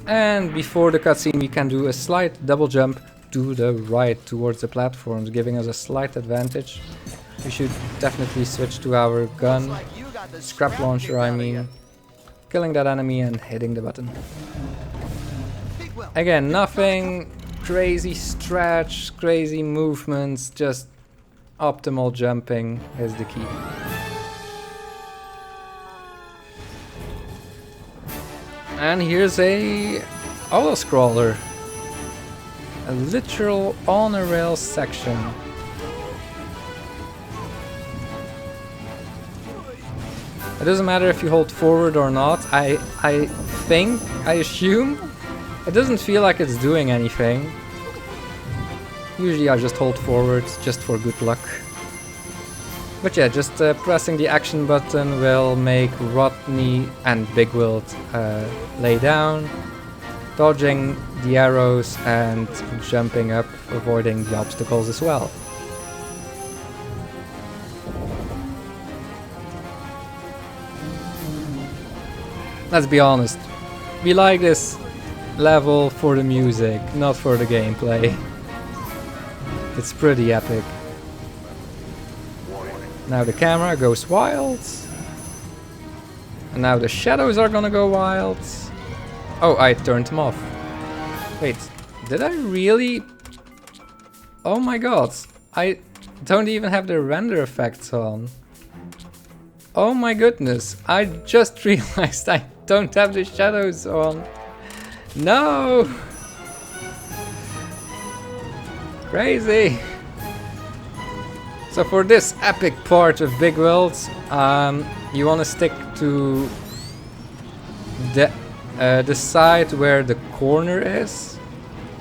And before the cutscene we can do a slight double jump to the right towards the platforms, giving us a slight advantage. We should definitely switch to our gun, scrap launcher I mean, killing that enemy and hitting the button. Again, nothing crazy stretch, crazy movements, just optimal jumping is the key. And here's a auto-scroller. A literal on-a-rail section. It doesn't matter if you hold forward or not. I assume it doesn't feel like it's doing anything. Usually I just hold forward just for good luck. But yeah, just pressing the action button will make Rodney and Big Wilt lay down, dodging the arrows and jumping up, avoiding the obstacles as well. Let's be honest, we like this level for the music, not for the gameplay. It's pretty epic. Now the camera goes wild. And now the shadows are gonna go wild. Oh, I turned them off. Wait, did I really? Oh my god, I don't even have the render effects on. Oh my goodness, I just realized I don't have the shadows on. No! Crazy! So for this epic part of Big World, you want to stick to the side where the corner is,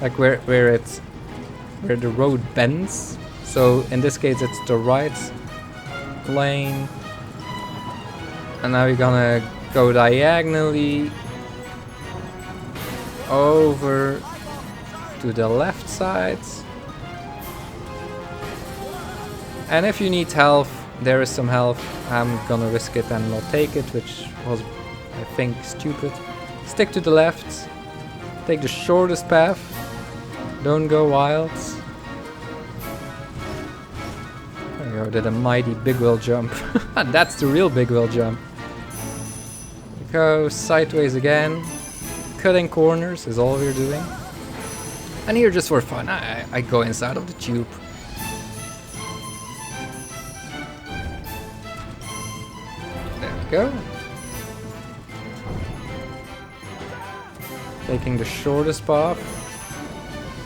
like where the road bends. So in this case it's the right lane, and now you're gonna go diagonally over to the left side. And if you need health, there is some health. I'm gonna risk it and not take it, which was, I think, stupid. Stick to the left. Take the shortest path. Don't go wild. There you go, did a mighty big wheel jump. That's the real big wheel jump. Go sideways again. Cutting corners is all we're doing. And here just for fun, I go inside of the tube. There we go. Taking the shortest path.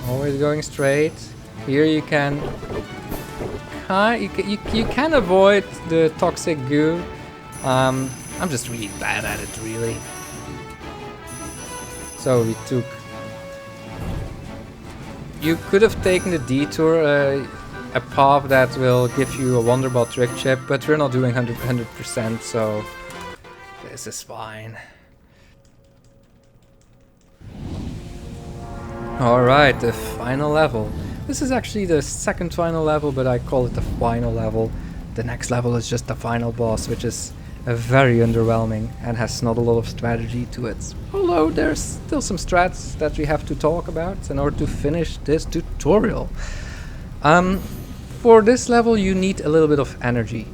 Always going straight. Here you can you can avoid the toxic goo. I'm just really bad at it, really. So we took... You could have taken the detour, a path that will give you a Wonderball trick chip, but we're not doing 100%, so this is fine. Alright, the final level. This is actually the second final level, but I call it the final level. The next level is just the final boss, which is very underwhelming and has not a lot of strategy to it. Although there's still some strats that we have to talk about in order to finish this tutorial. For this level you need a little bit of energy.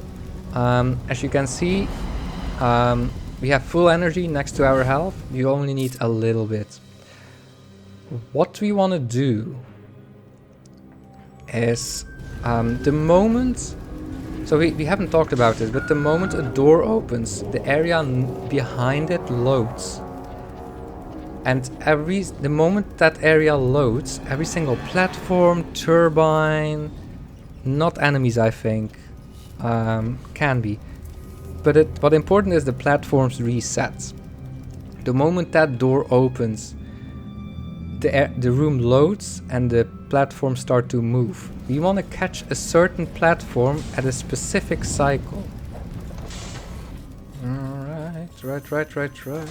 As you can see, we have full energy next to our health. You only need a little bit. What we want to do is the moment... So we haven't talked about this, but the moment a door opens, the area behind it loads. And the moment that area loads, every single platform, turbine, not enemies I think, can be. But what important is the platforms reset. The moment that door opens, the room loads and the platforms start to move. We want to catch a certain platform at a specific cycle. Alright, right.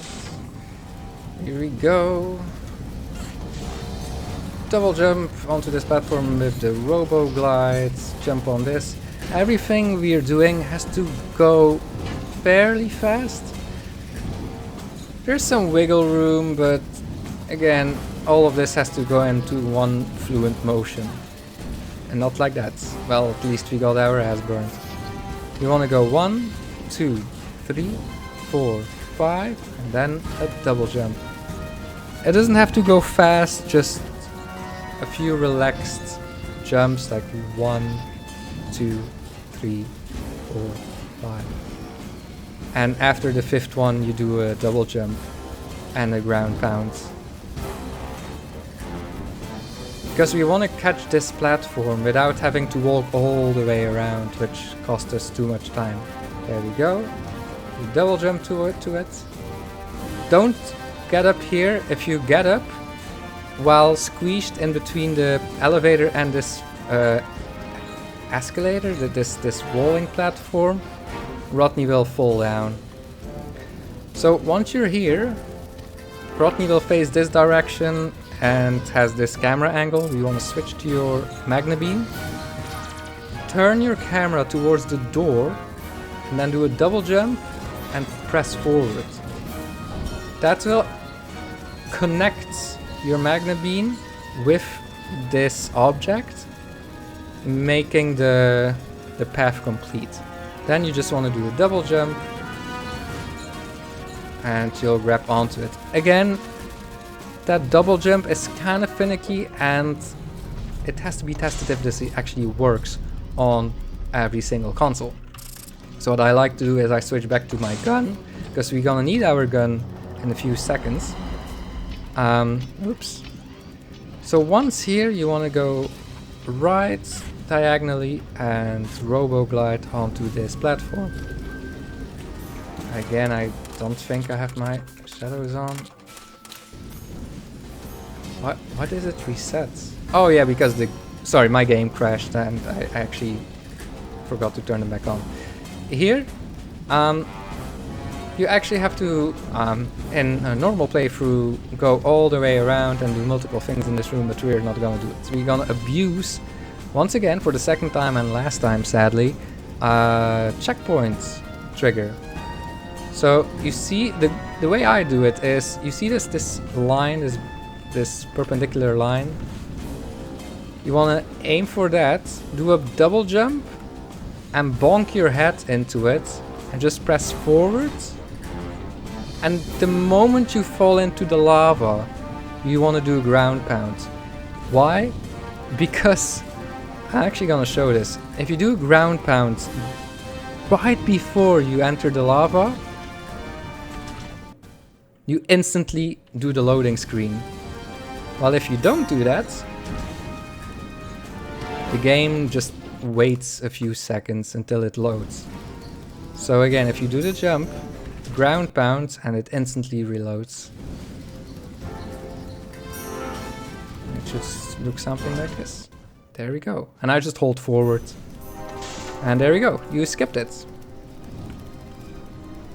Here we go. Double jump onto this platform with the robo glides, jump on this. Everything we are doing has to go fairly fast. There's some wiggle room, but again, all of this has to go into one fluent motion. And not like that. Well, at least we got our ass burned. You want to go 1, 2, 3, 4, 5, and then a double jump. It doesn't have to go fast, just a few relaxed jumps, like 1, 2, 3, 4, 5. And after the 5th one, you do a double jump and a ground pound. Because we want to catch this platform without having to walk all the way around, which costs us too much time. There we go. You double jump to it. Don't get up here. If you get up while squeezed in between the elevator and this escalator, this walling platform, Rodney will fall down. So once you're here, Rodney will face this direction and has this camera angle. You want to switch to your magna beam. Turn your camera towards the door and then do a double jump and press forward. That will connect your magna beam with this object, making the path complete. Then you just want to do a double jump and you'll grab onto it. Again, that double jump is kind of finicky and it has to be tested if this actually works on every single console. So what I like to do is I switch back to my gun, because we're gonna need our gun in a few seconds. Oops. So once here you want to go right, diagonally and robo-glide onto this platform. Again, I don't think I have my shadows on. Why does it reset? Oh yeah, because sorry, my game crashed and I actually forgot to turn them back on. Here, you actually have to, in a normal playthrough, go all the way around and do multiple things in this room, but we're not gonna do it. We're gonna abuse, once again, for the second time and last time, sadly, checkpoint trigger. So you see, the way I do it is, you see this line, this perpendicular line. You wanna aim for that, do a double jump, and bonk your head into it, and just press forward. And the moment you fall into the lava, you want to do a ground pound. Why? Because I'm actually gonna show this. If you do a ground pound right before you enter the lava, you instantly do the loading screen. While if you don't do that, the game just waits a few seconds until it loads. So again, if you do the jump, ground pound, and it instantly reloads. It should look something like this. There we go. And I just hold forward. And there we go. You skipped it.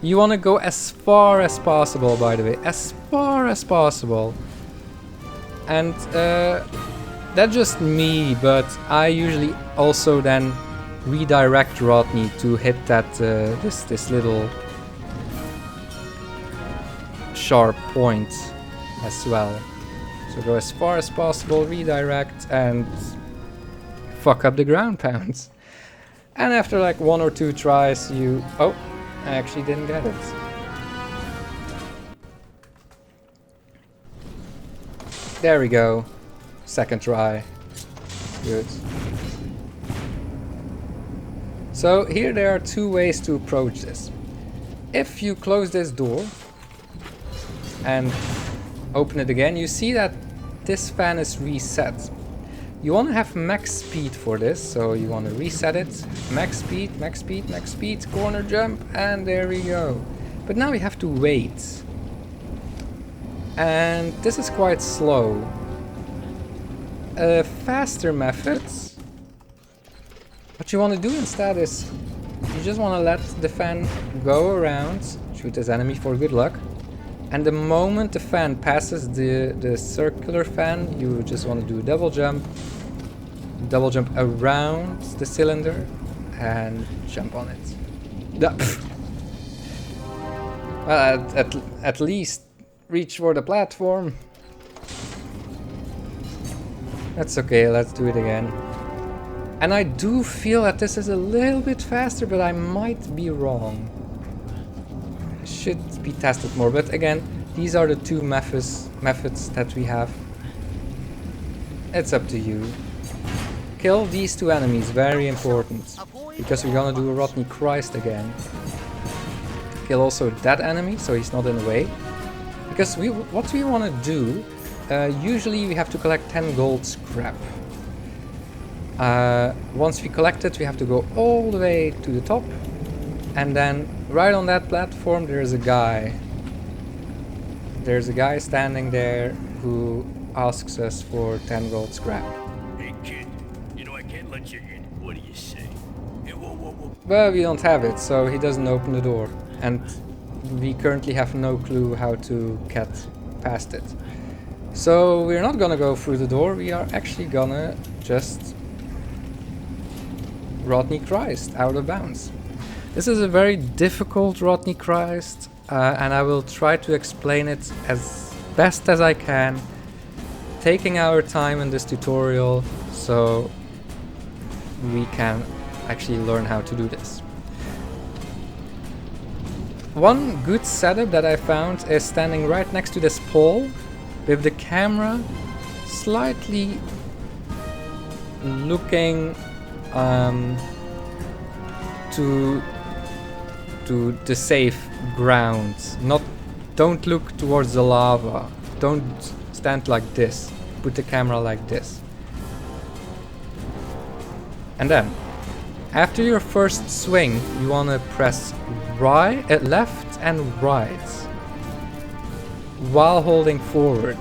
You want to go as far as possible, by the way. As far as possible. And that's just me, but I usually also then redirect Rodney to hit that this little sharp point as well. So go as far as possible, redirect, and fuck up the ground pounds. And after like 1 or 2 tries, you... Oh, I actually didn't get it. There we go. Second try. Good. So here there are 2 ways to approach this. If you close this door and open it again, you see that this fan is reset. You want to have max speed for this, so you want to reset it. Max speed, max speed, max speed, corner jump, and there we go. But now we have to wait. And this is quite slow. A faster method, what you want to do instead is, you just want to let the fan go around, shoot this enemy for good luck. And the moment the fan passes the circular fan, you just want to do a double jump around the cylinder and jump on it. Well, at least reach for the platform. That's okay, let's do it again. And I do feel that this is a little bit faster, but I might be wrong. Should be tested more, but again, these are the 2 methods that we have. It's up to you. Kill these 2 enemies, very important, because we're gonna do a Rodney Christ again. Kill also that enemy, so he's not in the way. Because what we want to do, usually we have to collect 10 gold scrap. Once we collect it, we have to go all the way to the top, and then right on that platform there's a guy. There's a guy standing there who asks us for 10 gold scrap. Hey kid, you know I can't let you in. What do you say? Hey, whoa. Well, we don't have it, so he doesn't open the door. And we currently have no clue how to get past it. So we're not gonna go through the door, we are actually gonna just Rodney Christ out of bounds. This is a very difficult Rodney Christ, and I will try to explain it as best as I can, taking our time in this tutorial so we can actually learn how to do this. One good setup that I found is standing right next to this pole with the camera slightly looking to the safe ground. Don't look towards the lava. Don't stand like this. Put the camera like this. And then, after your first swing, you want to press left and right while holding forward.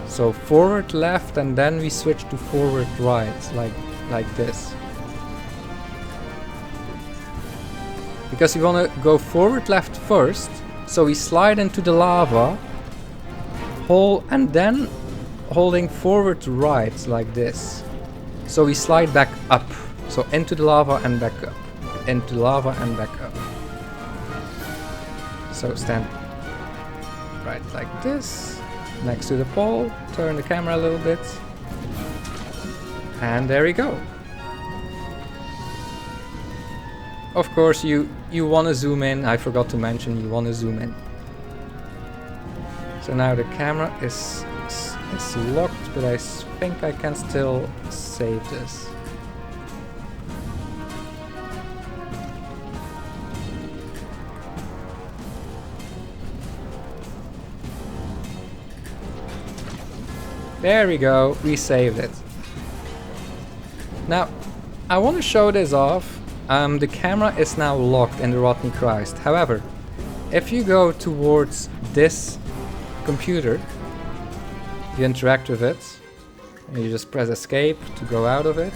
So forward left, and then we switch to forward right, like this. Because you want to go forward left first, so we slide into the lava, and then holding forward right like this. So we slide back up, so into the lava and back up, into lava and back up. So stand right like this, next to the pole, turn the camera a little bit, and there we go. Of course, you want to zoom in. I forgot to mention, you want to zoom in. So now the camera is locked, but I think I can still save this. There we go, we saved it. Now, I want to show this off. The camera is now locked in the Rodney Christ. However, if you go towards this computer, you interact with it, and you just press escape to go out of it,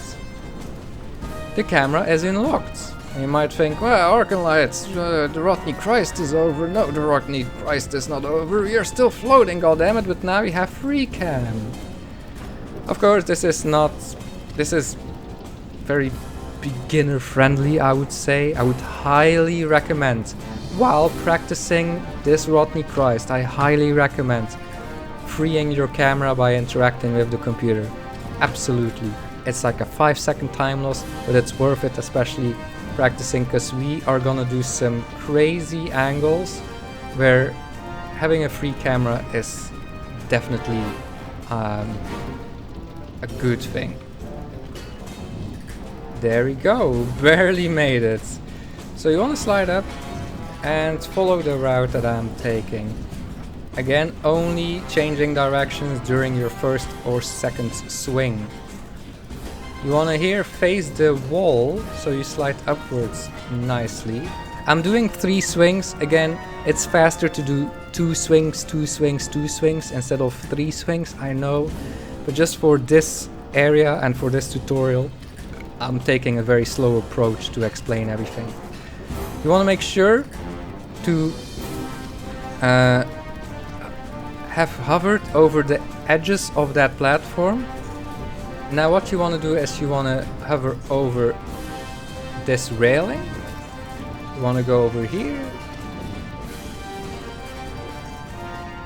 the camera is unlocked. And you might think, well, Arcanlight, the Rodney Christ is over. No, the Rodney Christ is not over. We are still floating, goddammit, but now we have free cam. Of course, this is very beginner friendly, I would say. I would highly recommend, while practicing this Rodney Christ, I highly recommend freeing your camera by interacting with the computer. Absolutely. It's like a 5-second time loss, but it's worth it, especially practicing, because we are gonna do some crazy angles where having a free camera is definitely a good thing. There we go, barely made it. So you want to slide up and follow the route that I'm taking. Again, only changing directions during your first or second swing. You want to here face the wall, so you slide upwards nicely. I'm doing 3 swings. Again, it's faster to do 2 swings, 2 swings, 2 swings instead of 3 swings, I know. But just for this area and for this tutorial, I'm taking a very slow approach to explain everything. You want to make sure to have hovered over the edges of that platform. Now what you want to do is you want to hover over this railing. You want to go over here.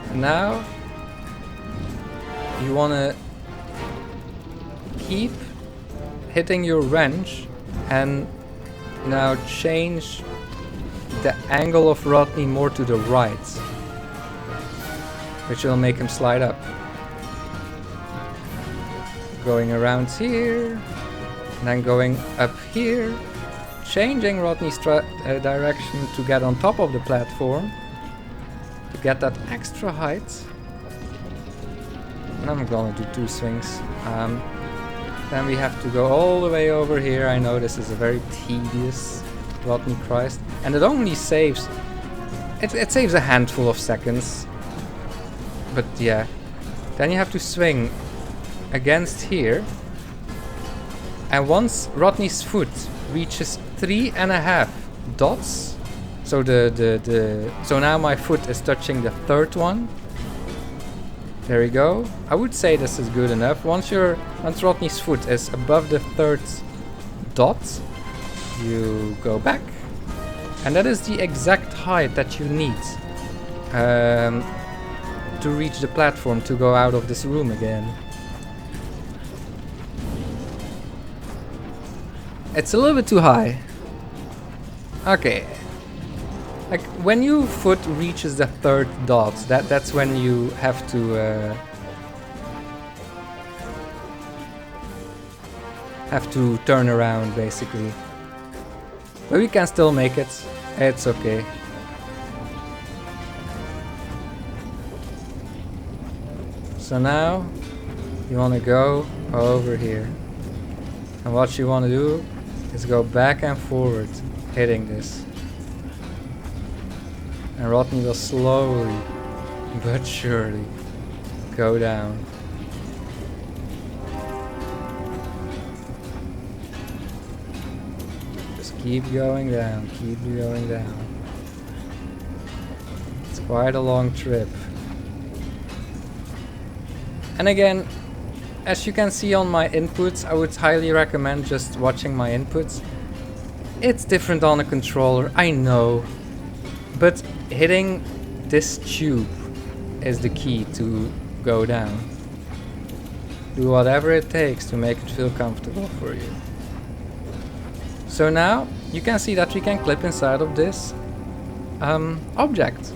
And now you want to keep hitting your wrench and now change the angle of Rodney more to the right, which will make him slide up. Going around here, and then going up here, changing Rodney's direction to get on top of the platform, to get that extra height. And I'm gonna do 2 swings. Then we have to go all the way over here. I know this is a very tedious Rodney Christ, and it only saves, it saves a handful of seconds. But yeah, then you have to swing against here, and once Rodney's foot reaches 3.5 dots, so so now my foot is touching the 3rd one. There we go. I would say this is good enough. Once Rodney's foot is above the 3rd dot, you go back, and that is the exact height that you need to reach the platform to go out of this room again. It's a little bit too high. Okay. Like when your foot reaches the 3rd dot, that's when you have to turn around basically. But we can still make it. It's okay. So now you want to go over here. And what you want to do is go back and forward, hitting this. And Rodney will slowly, but surely, go down. Just keep going down, keep going down. It's quite a long trip. And again, as you can see on my inputs, I would highly recommend just watching my inputs. It's different on a controller, I know. But hitting this tube is the key to go down. Do whatever it takes to make it feel comfortable for you. So now you can see that we can clip inside of this object.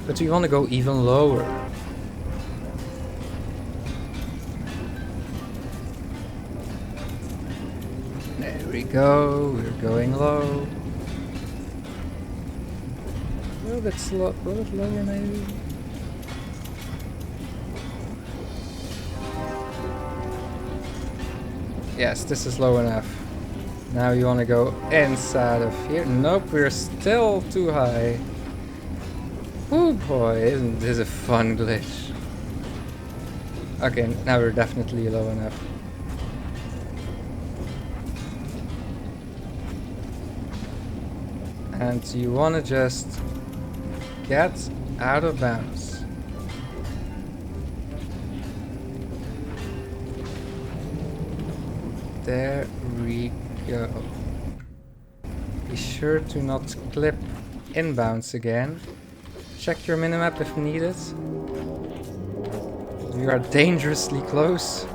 But we want to go even lower. There we go, we're going low. A little bit lower maybe. Yes, this is low enough. Now you want to go inside of here. Nope, we're still too high. Oh boy, isn't this a fun glitch. Okay, now we're definitely low enough. And you want to just get out of bounds. There we go. Be sure to not clip inbounds again. Check your minimap if needed. We are dangerously close.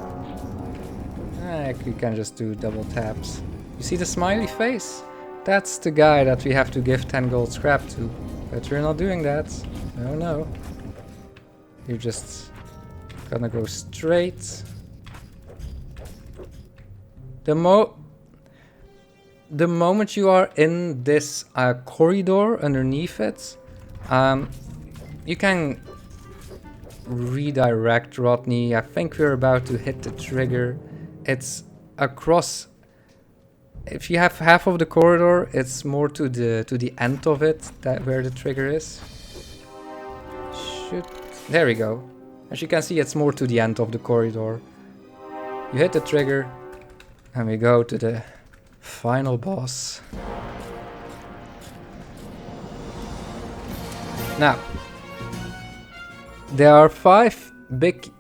You can just do double taps. You see the smiley face? That's the guy that we have to give 10 gold scrap to. But we're not doing that. No, no. You're just gonna go straight. The moment you are in this corridor underneath it, you can redirect Rodney. I think we're about to hit the trigger. It's across. If you have half of the corridor, it's more to the end of it, that where the trigger is. There we go. As you can see, it's more to the end of the corridor. You hit the trigger, and we go to the final boss. Now, there are 5 big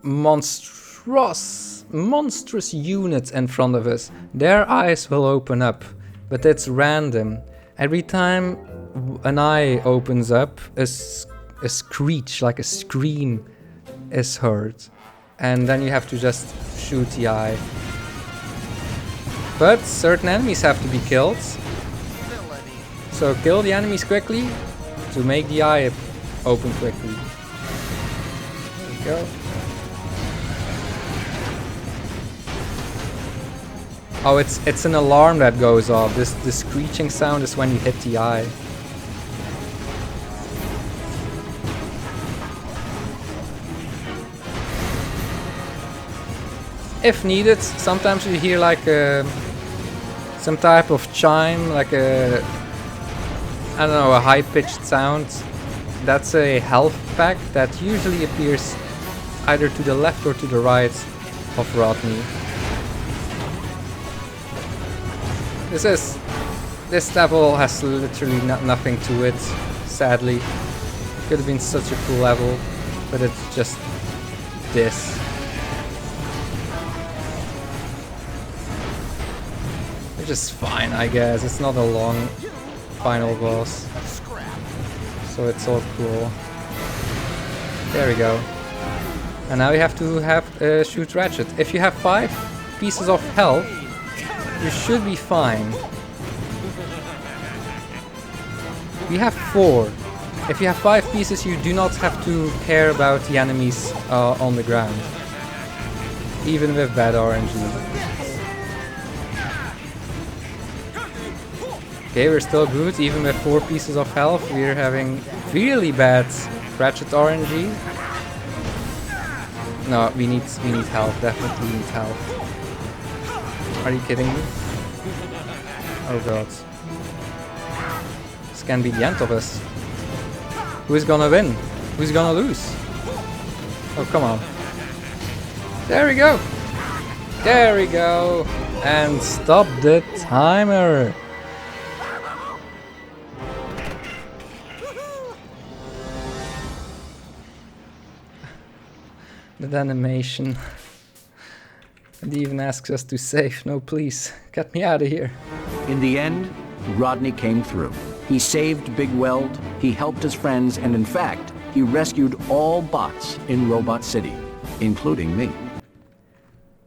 monstrous units in front of us. Their eyes will open up, but it's random. Every time an eye opens up, a screech, like a scream, is heard. And then you have to just shoot the eye. But certain enemies have to be killed. So kill the enemies quickly to make the eye open quickly. There we go. Oh, it's an alarm that goes off. The screeching sound is when you hit the eye. If needed, sometimes you hear like some type of chime, like a, I don't know, a high-pitched sound. That's a health pack that usually appears either to the left or to the right of Rodney. This level has literally nothing to it, sadly. Could have been such a cool level, but it's just this. Which is fine, I guess. It's not a long final boss, so it's all cool. There we go. And now you have to shoot Ratchet. If you have 5 pieces of health, you should be fine. We have 4. If you have 5 pieces, you do not have to care about the enemies on the ground, even with bad RNG. Okay, we're still good, even with 4 pieces of health. We're having really bad Ratchet RNG. No, we need health, definitely need health. Are you kidding me? Oh god. This can be the end of us. Who's gonna win? Who's gonna lose? Oh, come on. There we go! There we go! And stop the timer! That animation. It even asks us to save. No, please, get me out of here. In the end, Rodney came through. He saved Big Weld, he helped his friends, and in fact, he rescued all bots in Robot City, including me.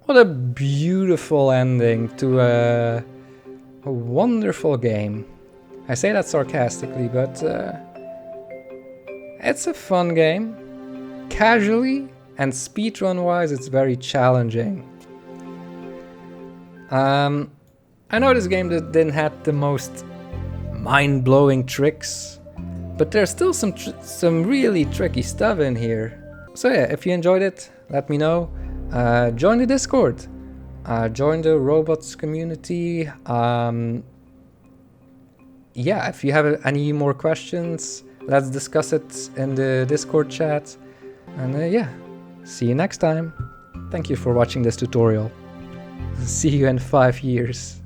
What a beautiful ending to a wonderful game. I say that sarcastically, but it's a fun game. Casually and speedrun-wise, it's very challenging. I know this game didn't have the most mind-blowing tricks, but there's still some really tricky stuff in here. So yeah, if you enjoyed it, let me know. Join the Discord. Join the robots community. Yeah, if you have any more questions, let's discuss it in the Discord chat. And yeah, see you next time. Thank you for watching this tutorial. See you in 5 years.